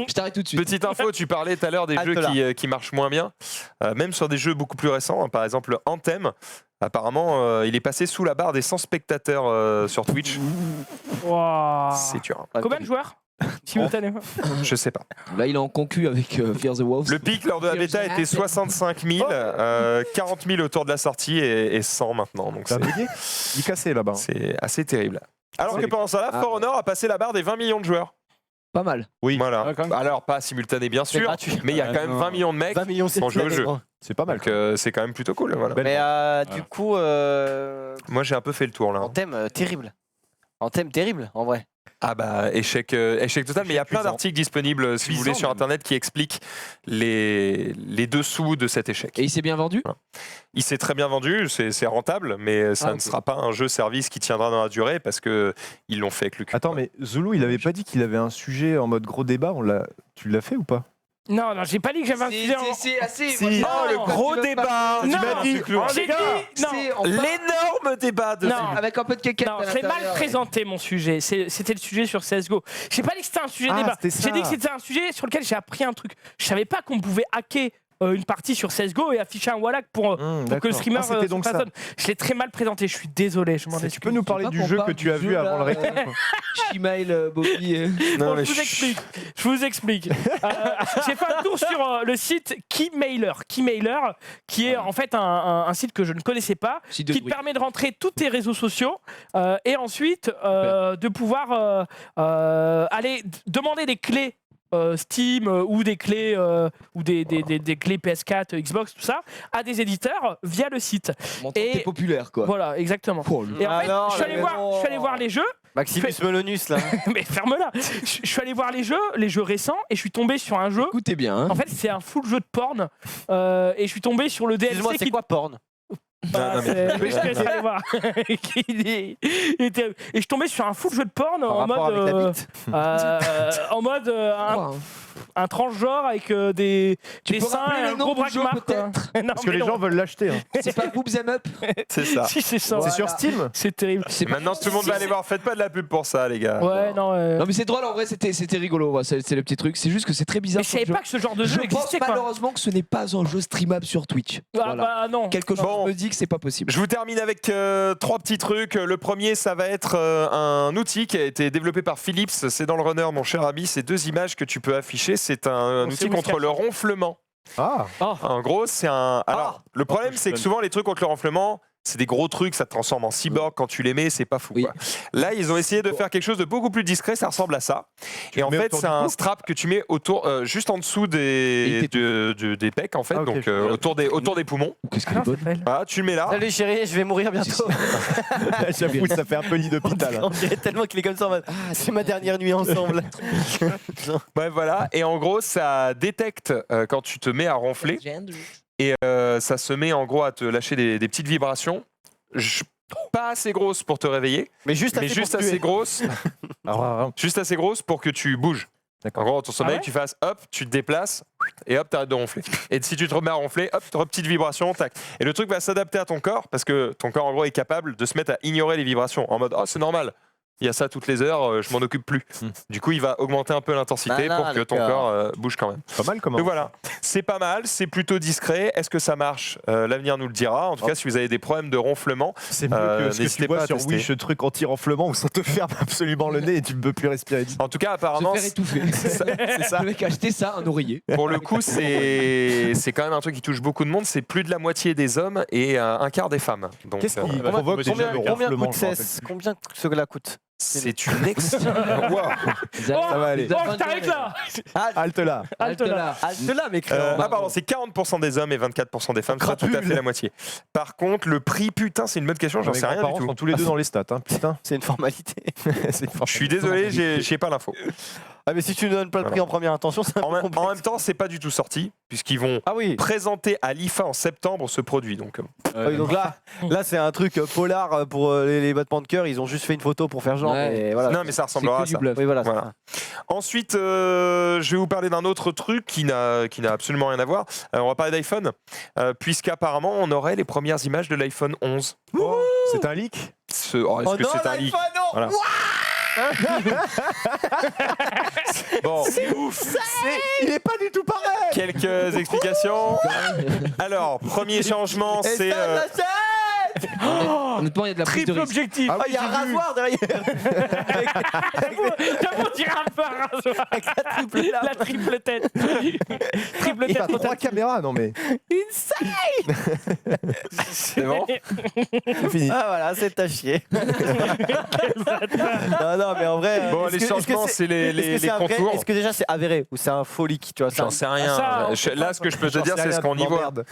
Je t'arrête tout de suite. petite info, tu parlais tout à l'heure des jeux Halte-là. qui marchent moins bien, même sur des jeux beaucoup plus récents, hein, par exemple Anthem. Apparemment, il est passé sous la barre des 100 spectateurs sur Twitch. Wow. C'est dur. Combien de joueurs simultanément? Je sais pas. Là, il est en concu avec Fear the Wolves. Le pic lors de la bêta était 65 000, 40 000 autour de la sortie et 100 maintenant. Donc T'as c'est bugué Il est cassé là-bas. c'est assez terrible. Alors que Ouais. pendant ça, là, Ah. For Honor a passé la barre des 20 millions de joueurs. Pas mal. Oui, Voilà. Ouais, quand même. Alors pas simultané bien C'est sûr, gratuit. mais il y a quand même non. 20 millions de mecs 20 millions, c'est qui jouent au jeu. c'est pas mal. Donc c'est quand même plutôt cool. Voilà. Belle Mais Voilà. du coup, Moi j'ai un peu fait le tour là. en thème terrible. En thème terrible, en vrai. Ah bah échec total, mais il y a plein cuisant. d'articles disponibles si vous voulez Cuisant, sur même. internet qui expliquent les dessous de cet échec. Et il s'est bien vendu. Il s'est très bien vendu, c'est rentable, mais ça Ah, ne ok. sera pas un jeu service qui tiendra dans la durée parce que ils l'ont fait avec le cul. Attends, mais Zulu, il avait pas dit qu'il avait un sujet en mode gros débat. Tu l'as fait ou pas? Non, non, j'ai pas dit que j'avais un sujet en. C'est assez. Si. moi, Oh, non, le quand gros tu veux débat. pas- Non, j'ai j'ai dit. Non. C'est en bas, L'énorme débat de Non. avec un peu de kékette. Non, à j'ai mal l'intérieur. présenté mon sujet. C'était le sujet sur CSGO. J'ai pas dit que c'était un sujet Ah, débat. c'était J'ai ça. dit que c'était un sujet sur lequel j'ai appris un truc. Je savais pas qu'on pouvait hacker une partie sur CSGO et afficher un Wallach pour que le streamer c'était donc se ça. façonne. Je l'ai très mal présenté. Je suis désolé. Je m'en Tu excuse. peux nous parler pas du qu'on jeu parle que tu as du vu jeu, avant le là, récap? Shimail, Bobby. Non, Bon, mais je vous explique. Je vous explique. J'ai fait un tour sur le site Keymailer. Keymailer, qui est en fait un site que je ne connaissais pas, Site de qui te trucs. permet de rentrer tous tes réseaux sociaux et ensuite de pouvoir aller demander des clés. Steam ou des clés ou des clés PS4, Xbox, tout ça, à des éditeurs via le site. Montre Et- que t'es populaire, quoi. Voilà, exactement. Oh, le- Et en fait, Alors, je suis allé voir les jeux, Maximus Melonus, là. mais ferme-la. Je suis allé voir les jeux récents, et je suis tombé sur un jeu. Écoutez bien. Hein. En fait, c'est un full jeu de porn, et je suis tombé sur le Excuse-moi, DLC c'est qui. quoi porn? Bah, Non, mais- mais je te laisse aller voir. Et je suis tombé sur un full jeu de porn Par en rapport avec la mode, bite. en mode Quoi, hein. un transgenre avec des Tu peux seins et rappeler un le nom gros du jeu, braquemar, quoi. peut-être Non, Parce que mais les non. gens veulent l'acheter. hein. C'est pas Boobs Em Up. c'est ça. Si, c'est ça. C'est sur Steam? C'est terrible. C'est pas- Maintenant tout le monde va aller voir. Faites pas de la pub pour ça, les gars. Ouais, non. Non mais c'est drôle en vrai, c'était rigolo, ouais, c'est le petit truc. C'est juste que c'est très bizarre. Mais je savais comme pas que ce genre de jeu. jeu Je pense existait, quoi. malheureusement que ce n'est pas un jeu streamable sur Twitch. Ah Voilà. bah non. Quelque chose Bon. me dit que c'est pas possible. Je vous termine avec 3 petits trucs. Le premier, ça va être un outil qui a été développé par Philips. C'est dans le runner, mon cher ami. C'est 2 images que tu peux afficher. C'est un On sait outil où il se contre cache. le ronflement. Ah, En gros, c'est un. Alors, le problème, c'est que je souvent, les trucs contre le ronflement, c'est des gros trucs, ça te transforme en cyborg quand tu les mets, c'est pas fou. Oui. Quoi. Là, ils ont essayé de faire quelque chose de beaucoup plus discret, ça ressemble à ça. Et en mets fait, autour c'est du un cou strap que tu mets autour, juste en dessous Et des pecs, en fait, Ah, ok, donc je vois. autour des poumons. Qu'est-ce qu'elle est Comment ça bonne. s'appelle Voilà, tu le mets là. Salut chérie, je vais mourir bientôt. j'avoue, ça fait un peu lit d'hôpital. hein. On dirait tellement qu'il est comme ça en mode, c'est ma dernière nuit ensemble. Ouais, voilà. Et en gros, ça détecte quand tu te mets à ronfler. Et ça se met en gros à te lâcher des petites vibrations. Pas assez grosses pour te réveiller, Mais juste mais assez juste pour tuer. assez grosses. Juste assez grosse pour que tu bouges. D'accord. En gros, dans ton sommeil, ouais tu fasses hop, tu te déplaces et hop, t'arrêtes de ronfler. Et si tu te remets à ronfler, hop, petite vibration, tac. Et le truc va s'adapter à ton corps parce que ton corps, en gros, est capable de se mettre à ignorer les vibrations en mode oh, c'est normal. il y a ça toutes les heures, je m'en occupe plus. Du coup, il va augmenter un peu l'intensité Ah non, pour que ton d'accord. corps bouge quand même. Pas mal, comment. Donc voilà, c'est pas mal, c'est plutôt discret. Est-ce que ça marche? L'avenir nous le dira. En tout cas, si vous avez des problèmes de ronflement, C'est mieux que ce que n'hésitez tu pas vois à sur tester. Wish, ce truc anti-renflement où ça te ferme absolument le nez et tu ne peux plus respirer. En tout cas, Se apparemment, faire étouffer. c'est ça. Le mec a acheté ça, un oreiller. Pour le coup, c'est quand même un truc qui touche beaucoup de monde. C'est plus de la moitié des hommes et un quart des femmes. Donc, Qu'est-ce qui bah, provoque combien- déjà le Combien ronflement, coûte je me rappelle cesse plus. Combien cela coûte c'est une excellente. Wow. Oh, va aller. oh, je t'arrête là. Halte là. Halte là. Halte là, mec. Pardon, c'est 40% des hommes et 24% des femmes, soit tout à fait la moitié. Par contre, le prix, putain, c'est une bonne question, j'en Mes sais rien du grands-parents tout. sont tous les deux dans les stats, hein. Putain. C'est une formalité. Je suis désolé, j'ai pas l'info. Ah, mais si tu ne donnes pas le prix en première intention, c'est un En peu même, complexe. en même temps, c'est pas du tout sorti, puisqu'ils vont Ah oui. présenter à l'IFA en septembre ce produit. Donc, Ah oui, donc là c'est un truc polar pour les battements de cœur. Ils ont juste fait une photo pour faire genre. Ouais. Et voilà. non, mais ça C'est ressemblera que à du ça. bluff. Oui, voilà. Voilà. Ensuite, je vais vous parler d'un autre truc qui n'a absolument rien à voir. On va parler d'iPhone, puisqu'apparemment, on aurait les premières images de l'iPhone 11. C'est un leak. Est-ce Oh que c'est un leak? Voilà. Bon, Il est pas du tout pareil. quelques explications. Alors, premier changement, c'est Honnêtement, il y a de la prise de Triple risque. objectif. Ah, il y a un rasoir derrière. J'avoue, on dirait un peu un rasoir. La triple tête. Triple Il tête a 3 rotative. caméras, non mais c'est bon. c'est fini. Ah voilà, c'est à chier. non, non, mais en vrai. Bon, est-ce les que- est-ce que changements, c'est est-ce que les c'est un vrai- contours. Est-ce que déjà c'est avéré ou c'est un faux leak, tu vois J'en sais rien. Ah, ça, Là, ce que je peux te J'en dire, sais c'est rien, ce qu'on y tu voit. m'emmerdes.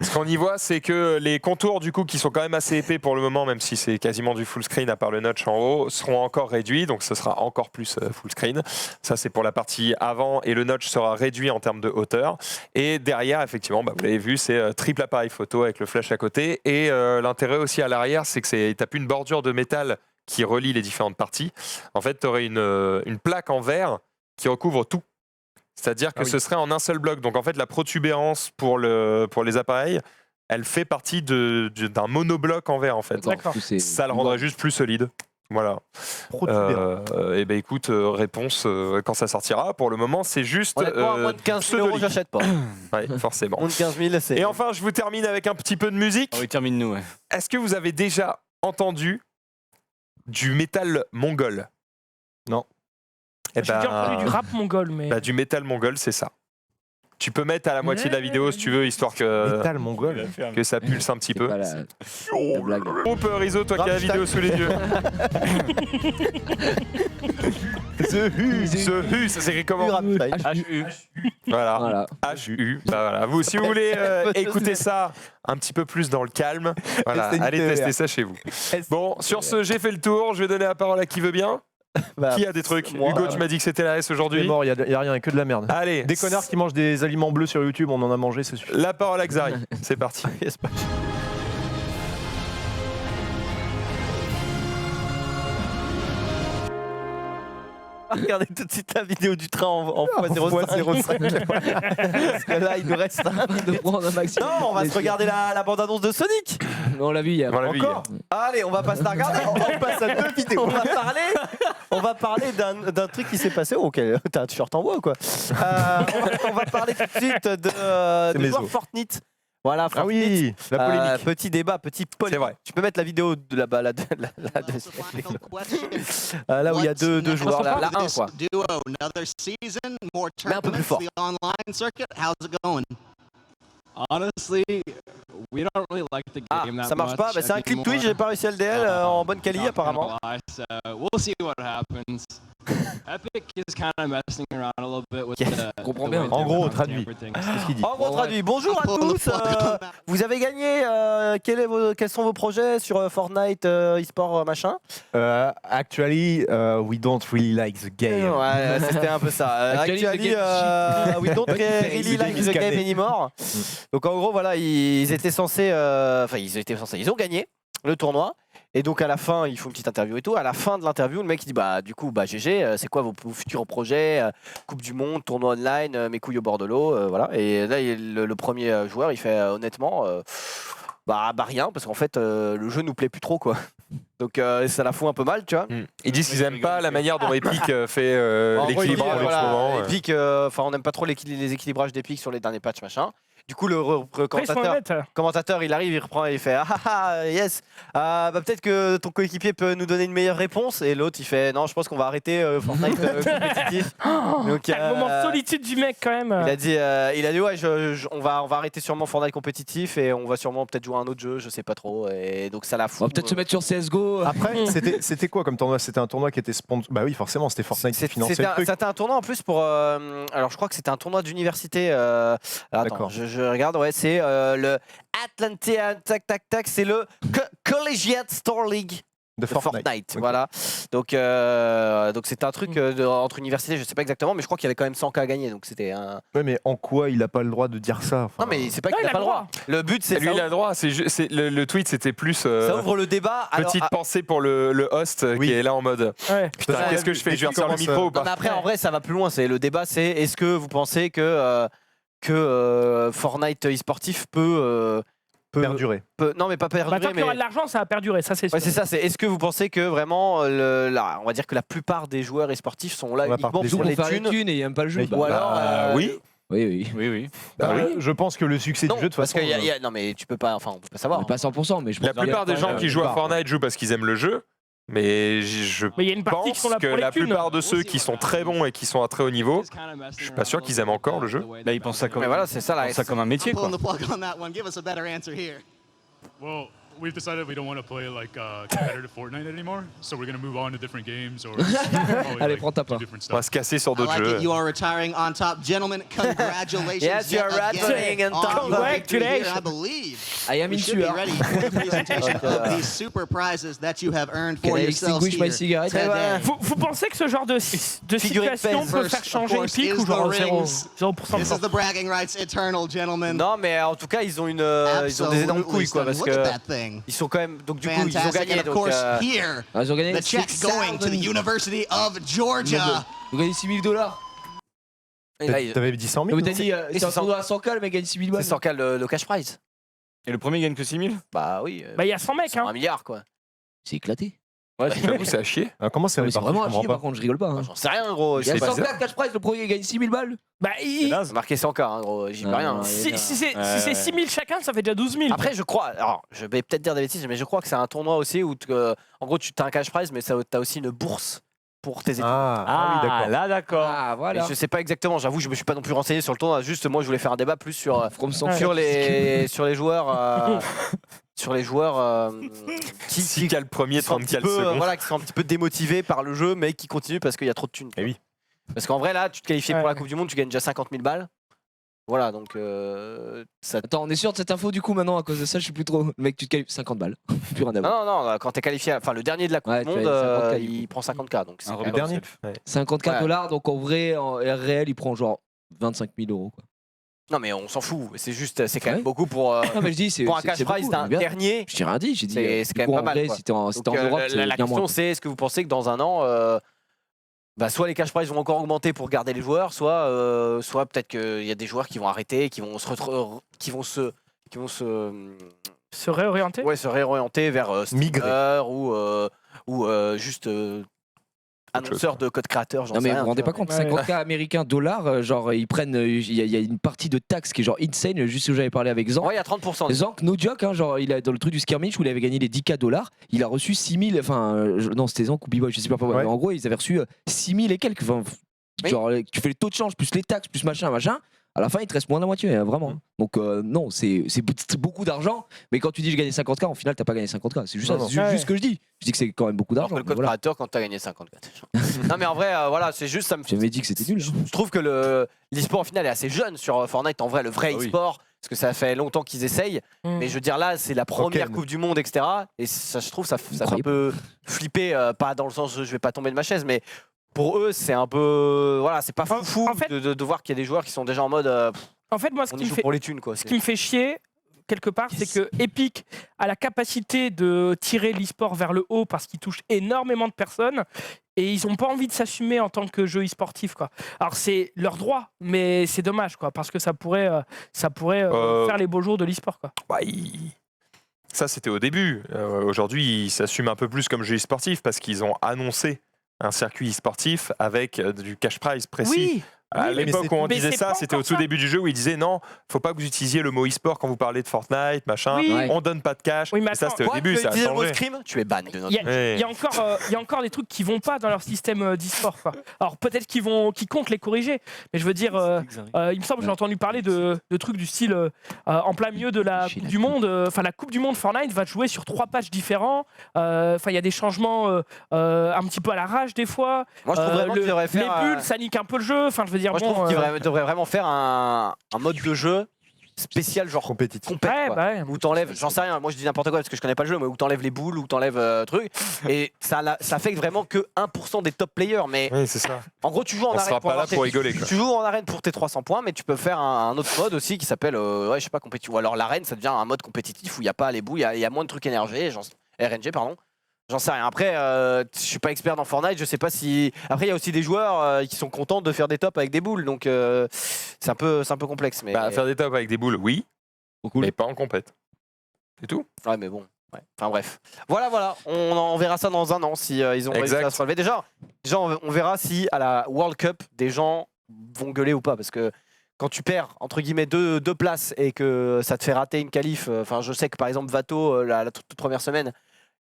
Ce qu'on y voit, c'est que les contours, du coup, qui sont quand même assez épais pour le moment, même si c'est quasiment du full screen à part le notch en haut, seront encore réduits. Donc, ce sera encore plus full screen. Ça, c'est pour la partie avant. Et le notch sera réduit en termes de hauteur. Et derrière, effectivement, bah, vous l'avez vu, c'est triple appareil photo avec le flash à côté. Et l'intérêt aussi à l'arrière, c'est que tu n'as plus une bordure de métal qui relie les différentes parties. En fait, tu aurais une plaque en verre qui recouvre tout. C'est-à-dire que Ah oui. ce serait en un seul bloc. Donc, en fait, la protubérance pour les appareils, elle fait partie d'un monobloc en verre, en fait. D'accord. Ça le rendrait juste plus solide. Voilà. Et ben écoute, réponse quand ça sortira. Pour le moment, c'est juste Honnêtement, à moins de 15 000 euros, pseudo-leak. j'achète pas. Ouais, forcément. Moins de 15 000, c'est. Et enfin, je vous termine avec un petit peu de musique. Ah oui, termine-nous. Ouais. Est-ce que vous avez déjà entendu du métal mongol? Non. Eh J'ai déjà entendu ben, du rap mongol, mais. du métal mongol, c'est ça. Tu peux mettre à la moitié de la vidéo si tu veux, histoire Métal mongol. que ça pulse un petit peu. Pas la blague. Groupe Rizzo, toi qui as la vidéo sous les yeux. The Who. The Who, ça s'écrit comment? HU. Voilà. Voilà. HU. Bah voilà. Vous, si vous voulez écouter ça un petit peu plus dans le calme, voilà, Tester allez une tester TR. ça chez vous. Bon, sur ce, j'ai fait le tour. Je vais donner la parole à qui veut bien. Bah, Qui a des trucs? moi. Hugo, tu m'as dit que c'était la S Il est aujourd'hui. mort, il y a rien, il y a que de la merde. Allez, Des connards qui mangent des aliments bleus sur YouTube, on en a mangé, c'est suffit. la parole à Xari. C'est parti. Regardez tout de suite la vidéo du train en x05. Parce que là, il nous reste un. De prendre un maximum. Non, on va se regarder la bande-annonce de Sonic. On l'a vu hier. On l'a vu Encore Allez, on va pas se la regarder. On passe à 2 vidéos. On va parler d'un truc qui s'est passé. Ok, t'as un t-shirt en bois ou quoi on va parler tout de suite de mes joueurs os. Fortnite. Voilà, Ah Fortnite. oui, la polémique. Petit débat, petit polémique. C'est vrai. Tu peux mettre la vidéo de la deuxième. Là où il y a deux joueurs, la 1 quoi. Mais un peu plus fort. Honestly, we don't really like the Ah, game that ça marche pas. much Bah, c'est un clip Twitch, j'ai pas réussi à le DL en bonne qualité apparemment. So we'll see what happens. Epic is kind of messing around a little bit with Yes. the Comprends the bien. way En gros, different traduit. everything. Qu'est-ce qu'il dit? En gros traduit. Bonjour à tous. Vous avez gagné. Quels sont vos projets sur Fortnite e-sport machin? Actually, we don't really like the game. Ouais, c'était un peu ça. Actually, Actually, the game we don't really like the game anymore. Donc en gros, voilà, ils étaient censés, ils ont gagné le tournoi. Et donc à la fin, ils font une petite interview et tout. À la fin de l'interview, le mec il dit bah du coup GG, c'est quoi vos futurs projets, Coupe du Monde, tournoi online, mes couilles au bord de l'eau, voilà. Et là le premier joueur il fait honnêtement, Bah rien, parce qu'en fait, le jeu nous plaît plus trop, quoi. Donc ça la fout un peu mal, tu vois. Ils disent qu'ils aiment pas la manière dont Epic fait En gros, il dit, l'équilibrage en ce moment. Epic, on n'aime pas trop les équilibrages d'Epic sur les derniers patchs, machin. Du coup, le Après, ils sont honnêtes. commentateur, il arrive, il reprend et il fait yes, bah, peut-être que ton coéquipier peut nous donner une meilleure réponse. Et l'autre, il fait non, je pense qu'on va arrêter Fortnite compétitif. Donc, Quel moment de solitude du mec quand même. il a dit ouais, on va arrêter sûrement Fortnite compétitif et on va sûrement peut-être jouer à un autre jeu, je sais pas trop. Et donc ça la On fout. va peut-être se mettre sur CSGO. Après, c'était quoi comme tournoi? C'était un tournoi qui était sponsor. Bah oui, forcément, c'était Fortnite qui finançait le truc. C'était un tournoi en plus pour. Alors je crois que c'était un tournoi d'université. Attends, D'accord. je regarde, ouais, c'est le Atlantea. Tac, c'est le Collegiate Store League. De Fortnite, Ok. voilà. Donc c'était un truc entre universités, je sais pas exactement, mais je crois qu'il y avait quand même 100K à gagner, donc c'était un. Ouais, mais en quoi il a pas le droit de dire ça? Enfin, Non, mais c'est pas Non, qu'il il a pas le droit. Le but, c'est Lui, il a le droit. Le tweet, c'était plus. ça ouvre le débat. Alors, Petite pensée pour le host Oui. qui est là en mode Ouais. putain, Ça, qu'est-ce que je fais? Je vais retirer le commence, micro ou non, pas? mais après, en vrai, ça va plus loin. C'est le débat, c'est est-ce que vous pensez que Fortnite e-sportif peut perdurer. non, mais pas Bah, perdurer, tant qu'il y aura mais de l'argent, ça va perdurer, ça c'est sûr. ouais, c'est ça. C'est est-ce que vous pensez que vraiment, on va dire que la plupart des joueurs e-sportifs sont là On va uniquement parler pour Pour les faire les thunes, thunes et il aime pas le jeu. Mais- ou alors oui. Oui. Oui. Bah, je pense que le succès non, du jeu, de toute parce façon. que non, mais tu peux pas, enfin, on peut pas savoir. Pas 100%, mais je pense La plupart des gens qui jouent à plupart, Fortnite jouent parce qu'ils aiment le jeu. Mais je Mais il y a une partie qui sont pense là que pour les la thunes. plupart de ceux qui sont très bons et qui sont à très haut niveau, je suis pas sûr qu'ils aiment encore le jeu. Là, ils pensent ça comme, Mais voilà, c'est ça là. un métier, quoi. Pulling the plug on that one. Give us a better answer here. Well, we've decided we don't want to play like competitive Fortnite anymore, so we're gonna move on to different games or probably, Allez, like, prends ta do part. different On va stuff. se casser sur I d'autres like jeux. it. You are retiring on top. Gentlemen, congratulations. Yes, you are yet again retiring on top. your victory here. Congratulations. I believe I am we in should be sueur. ready for the presentation of these super prizes that you have earned Can for I yourselves extinguish my here cigarette? today. Vous pensez que ce genre de Figurine situation face peut first, faire changer of course, Epic is ou genre the 0% de This is the bragging rights eternal, gentlemen. Non, mais en tout cas, ils ont des énormes couilles, quoi, parce Look at que that thing. ils sont quand même. Donc du coup, ils ont Fantastic. gagné. And of Donc course, here, Ah, ils ont gagné the check going to the University of Georgia. Ils ont gagné $6,000. et là, ils- T'avais dit 100 000? Mais t'as dit, Et c'est un c'est tournoi à 100K, le mec gagne 6 000 balles. c'est sans cas le cash prize. Et le premier gagne que 6000. Bah oui. Bah, il y a 100 mecs, c'est hein. 1 milliard, quoi. C'est éclaté. Ouais, J'avoue, c'est à chier. Ah, comment c'est Non, mais c'est réparti? vraiment Je à chier, comprends par contre, je rigole pas. hein. J'en sais rien, gros. Il y a Je sais pas. 100K cash prize, le premier il gagne 6 000 balles. Bah, C'est naze. C'est marqué 100K, hein, gros. J'y peux Non, rien. non, hein. si c'est Ouais. 6 000 chacun, ça fait déjà 12 000. Après, je crois. Alors, je vais peut-être dire des bêtises, mais je crois que c'est un tournoi aussi où, en gros, tu as un cash prize, mais t'as aussi une bourse pour tes études. Ah, oui, d'accord. Là, d'accord. Ah, Et voilà. je sais pas exactement, j'avoue, je me suis pas non plus renseigné sur le tournoi. Juste, moi, je voulais faire un débat plus sur, From son Ouais. sur les joueurs. Sur les joueurs qui 6 cas le premier, sont un 30 petit cas le peu, second. voilà, qui sont un petit peu démotivés par le jeu, mais qui continuent parce qu'il y a trop de thunes. Eh oui. Parce qu'en vrai, là, tu te qualifies Ouais. pour la Coupe du Monde, tu gagnes déjà 50 000 balles. Voilà, donc ça. Attends, on est sûr de cette info du coup maintenant à cause de ça, je suis plus trop. Le mec, tu te qualifies 50 balles. Plus rien à voir. Non, quand t'es qualifié, enfin le dernier de la Coupe Ouais, du tu Monde, as 50K, du coup. il prend 50K. Donc c'est Un quand rebond. même- Le dernier? Ouais. 54 Ouais. dollars, donc en vrai, en réel, il prend genre 25 000 euros. Quoi. Non, mais on s'en fout. C'est juste, c'est quand même Ouais. beaucoup pour. Non, mais je dis, c'est. Pour un c'est- cash c'est prize beaucoup, d'un mais bien. dernier. Je t'ai rien dit, j'ai dit. C'est du quand coup, même en pas mal, vrai, quoi. si t'es en Donc, Europe, c'est la bien moins. question, c'est est-ce que vous pensez que dans un an, bah, soit les cash prizes vont encore augmenter pour garder les joueurs, soit peut-être qu'il y a des joueurs qui vont arrêter, qui vont se Se réorienter. ouais, se réorienter vers Migrer. streamer ou juste annonceur de code créateur. J'en Non sais mais rien, vous vous rendez tu pas vois. compte, Ouais. 50K américains dollars, genre ils prennent, il y a une partie de taxe qui est genre insane, juste ce que j'avais parlé avec Zank. Ouais, il y a 30%. Zank, no joke, hein, genre il a dans le truc du skirmish où il avait gagné les 10K dollars, il a reçu 6 000, enfin non c'était Zank ou B-Boy, je sais pas, Ouais. mais en gros ils avaient reçu 6 000 et quelques, enfin, Oui. genre tu fais le taux de change plus les taxes plus machin, à la fin il te reste moins de la moitié, hein, vraiment. Donc non, c'est beaucoup d'argent, mais quand tu dis je gagnais 50K, en final t'as pas gagné 50K, c'est juste, Non, ça, non. c'est juste Ouais. ce que je dis que c'est quand même beaucoup Alors d'argent. que le code Voilà. créateur quand t'as gagné 54. non mais en vrai, voilà, c'est juste ça me. J'avais dit que c'était nul. hein. Je trouve que l'e-sport en final est assez jeune sur Fortnite. En vrai, le vrai Ah oui. e-sport, parce que ça fait longtemps qu'ils essayent. Mm. Mais je veux dire, là, c'est la première Ken. Coupe du Monde, etc. Et ça, je trouve, ça fait un Incroyable. peu flipper, pas dans le sens où je vais pas tomber de ma chaise, mais pour eux, c'est un peu. Voilà, c'est pas fou en fait- de voir qu'il y a des joueurs qui sont déjà en mode. En fait, moi, ce On qui y me joue fait pour les thunes, quoi. Ce qui me fait chier, quelque part, c'est que Epic a la capacité de tirer l'e-sport vers le haut parce qu'il touche énormément de personnes et ils n'ont pas envie de s'assumer en tant que jeu e-sportif, quoi. Alors, c'est leur droit, mais c'est dommage, quoi, parce que ça pourrait faire les beaux jours de l'e-sport, quoi. Bah, Ça, c'était au début. Aujourd'hui, ils s'assument un peu plus comme jeu e-sportif parce qu'ils ont annoncé un circuit e-sportif avec du cash prize précis. Oui. À Oui, l'époque où on mais disait c'est ça, pas c'était au encore tout ça. début du jeu où ils disaient non, faut pas que vous utilisiez le mot e-sport quand vous parlez de Fortnite, machin. Oui. Ouais. On donne pas de cash. Oui, mais Et ça, attends, c'était au Toi, début, tu ça a utilises le mot changé. scrim, tu es ban de notre. Ouais. Il y a encore des trucs qui vont pas dans leur système d'e-sport. Quoi. Alors peut-être qu'ils comptent les corriger, mais je veux dire, il me semble que j'ai entendu parler de trucs du style en plein milieu de la Coupe du Monde. Enfin, la Coupe du Monde Fortnite va jouer sur 3 patchs différents. Enfin, il y a des changements un petit peu à l'arrache des fois. Moi, je trouve vraiment qu'ils devraient faire. Les bulles, ça nique un peu le jeu. Enfin, je veux dire, Moi, je bon. trouve qu'ils devraient vraiment faire un mode de jeu spécial, genre Compétitif. compète, Ouais, quoi. bah ouais. Où t'enlèves, j'en sais rien, moi je dis n'importe quoi parce que je connais pas le jeu, mais où t'enlèves les boules, où t'enlèves truc, et ça affecte vraiment que 1% des top players. Mais Oui, c'est ça. en gros, tu joues en On arène sera pas là avoir pour tes- rigoler, quoi. Tu joues en arène pour tes 300 points, mais tu peux faire un autre mode aussi qui s'appelle, ouais, je sais pas, compétitif. Ou alors l'arène, ça devient un mode compétitif où il y a pas les boules, il y a moins de trucs RNG, pardon. J'en sais rien. Après, je suis pas expert dans Fortnite, je sais pas si. Après, il y a aussi des joueurs qui sont contents de faire des tops avec des boules, donc c'est un peu complexe. Mais Bah, faire des tops avec des boules, oui, mais pas en compète. C'est tout. ouais, mais bon. Ouais. Enfin bref. Voilà. On verra ça dans un an si ils ont réussi Exact. à se relever. Déjà, on verra si à la World Cup des gens vont gueuler ou pas, parce que quand tu perds entre guillemets deux places et que ça te fait rater une qualif. Enfin, je sais que par exemple Vato la toute première semaine.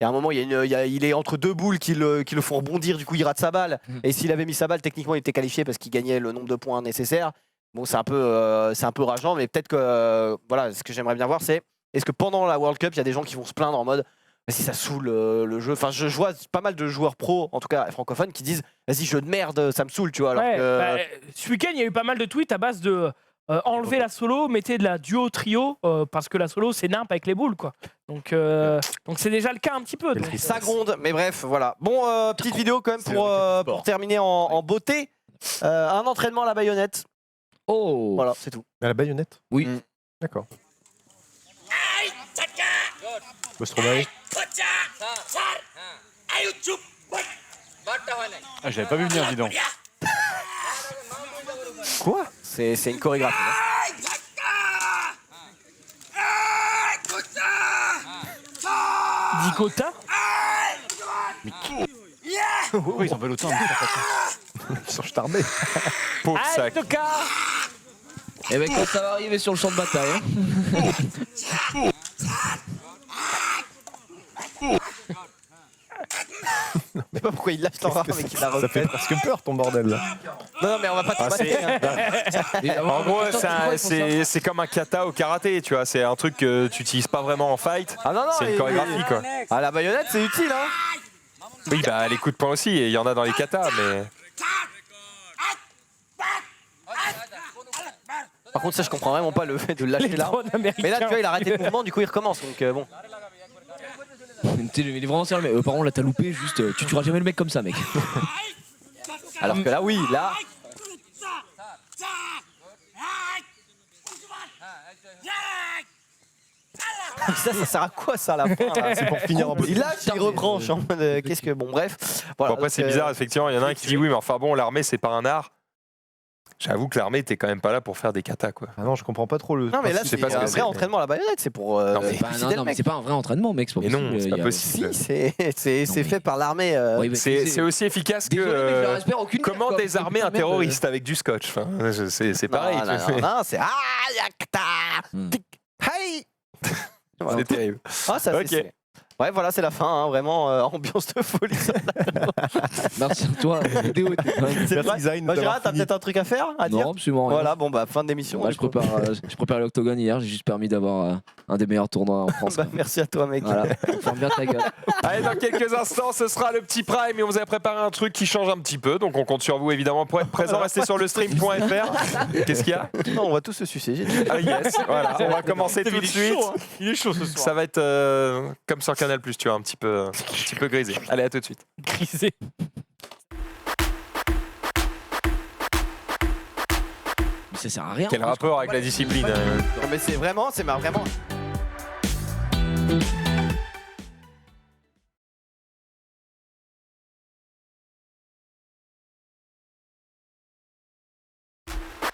Il y a un moment, il est entre deux boules qui le font rebondir, du coup il rate sa balle. Et s'il avait mis sa balle, techniquement il était qualifié parce qu'il gagnait le nombre de points nécessaires. Bon, c'est un peu rageant, mais peut-être que voilà, ce que j'aimerais bien voir, c'est est-ce que pendant la World Cup, il y a des gens qui vont se plaindre en mode si ça saoule le jeu. Enfin, je vois pas mal de joueurs pros, en tout cas francophones, qui disent vas-y, jeu de merde, ça me saoule, tu vois. Alors Ouais, que- bah, ce week-end, il y a eu pas mal de tweets à base de enlever la solo, mettez de la duo-trio, parce que la solo, c'est nimp avec les boules, quoi. Donc c'est déjà le cas un petit peu. Donc, Ça gronde, mais bref, voilà. Bon, petite vidéo quand même pour terminer en beauté. Un entraînement à la baïonnette. Oh. Voilà, c'est tout. À la baïonnette. Oui. D'accord. Bostromae. Ah, je l'avais pas vu venir, dis donc. Quoi C'est une chorégraphie. hein. Dicota. Pourquoi ils en veulent autant Ils sont starbés. Pauvre sac. Et ben quand ça va arriver sur le champ de bataille. Hein. Je sais pas pourquoi il lâche l'envers, mais qu'il la Ça fait refait. presque peur ton bordel là. Non, mais on va pas te battre. hein. En gros, c'est comme un kata au karaté, tu vois. C'est un truc que tu utilises pas vraiment en fight. Ah non, non, C'est une chorégraphie, quoi. Ah, la baïonnette, c'est utile, hein. Oui, bah les coups de poing aussi, et il y en a dans les katas, mais. Par contre, ça, je comprends vraiment pas le fait de lâcher Les l'arme. drones américains. Mais là, tu vois, il a arrêté le mouvement, du coup, il recommence. Donc, bon. Il est vraiment sérieux, mais par contre là t'as loupé, juste tu tueras jamais le mec comme ça, mec. Alors que là, oui, là. Ça sert à quoi, ça, à la fin là C'est pour finir en Il lâche, il reprend. Je suis en mode, qu'est-ce que. Bon, bref. Voilà, Bon, après, donc, c'est bizarre, effectivement. Il y en a un qui dit oui, mais enfin bon, l'armée, c'est pas un art. J'avoue que l'armée, t'es quand même pas là pour faire des katas, quoi. Ah non, je comprends pas trop le. Non, mais là, Je sais c'est pas ce un que vrai c'est, mais- entraînement à la baïonnette. C'est pour. Non, mais- Bah, suicider non, le mais mec. c'est pas un vrai entraînement, mec. C'est pas Mais non, possible, c'est il pas y a- possible. Si, c'est mais- fait par l'armée. Oui, mais C'est aussi efficace que. Désolé, mais je leur espère aucune Comment merde, quoi. désarmer un Merde. terroriste avec du scotch, enfin, c'est pareil. Non, tu non, vois. non, c'est. Ah, yakta Hmm. tic, Hey Voilà. C'est terrible. Ah, ça Ok. fait. Ouais, voilà, c'est la fin, hein, vraiment ambiance de folie. Merci à toi. Déo, t'es quand même- C'est Merci, vrai. Zayn, Bah, d'avoir Gérard, t'as fini. peut-être un truc à faire à dire Non, absolument rien. Voilà, bon, bah, fin de l'émission. Moi, du je coup. prépare l'octogone hier, j'ai juste permis d'avoir un des meilleurs tournois en France. Bah, quoi. merci à toi, mec. Voilà, ferme bien ta gueule. Allez, dans quelques instants, ce sera le petit prime et on vous a préparé un truc qui change un petit peu. Donc on compte sur vous évidemment pour être présent. Restez sur le stream.fr. Qu'est-ce qu'il y a? Non, on va tous se sucer. j'ai dit. Ah yes, voilà, on va commencer tout de suite. Il est chaud ce soir. Ça va être comme sur Canal+, tu vois, un petit peu grisé. Allez, à tout de suite. Grisé. Mais ça sert à rien. Quel rapport avec la discipline Non, mais c'est vraiment.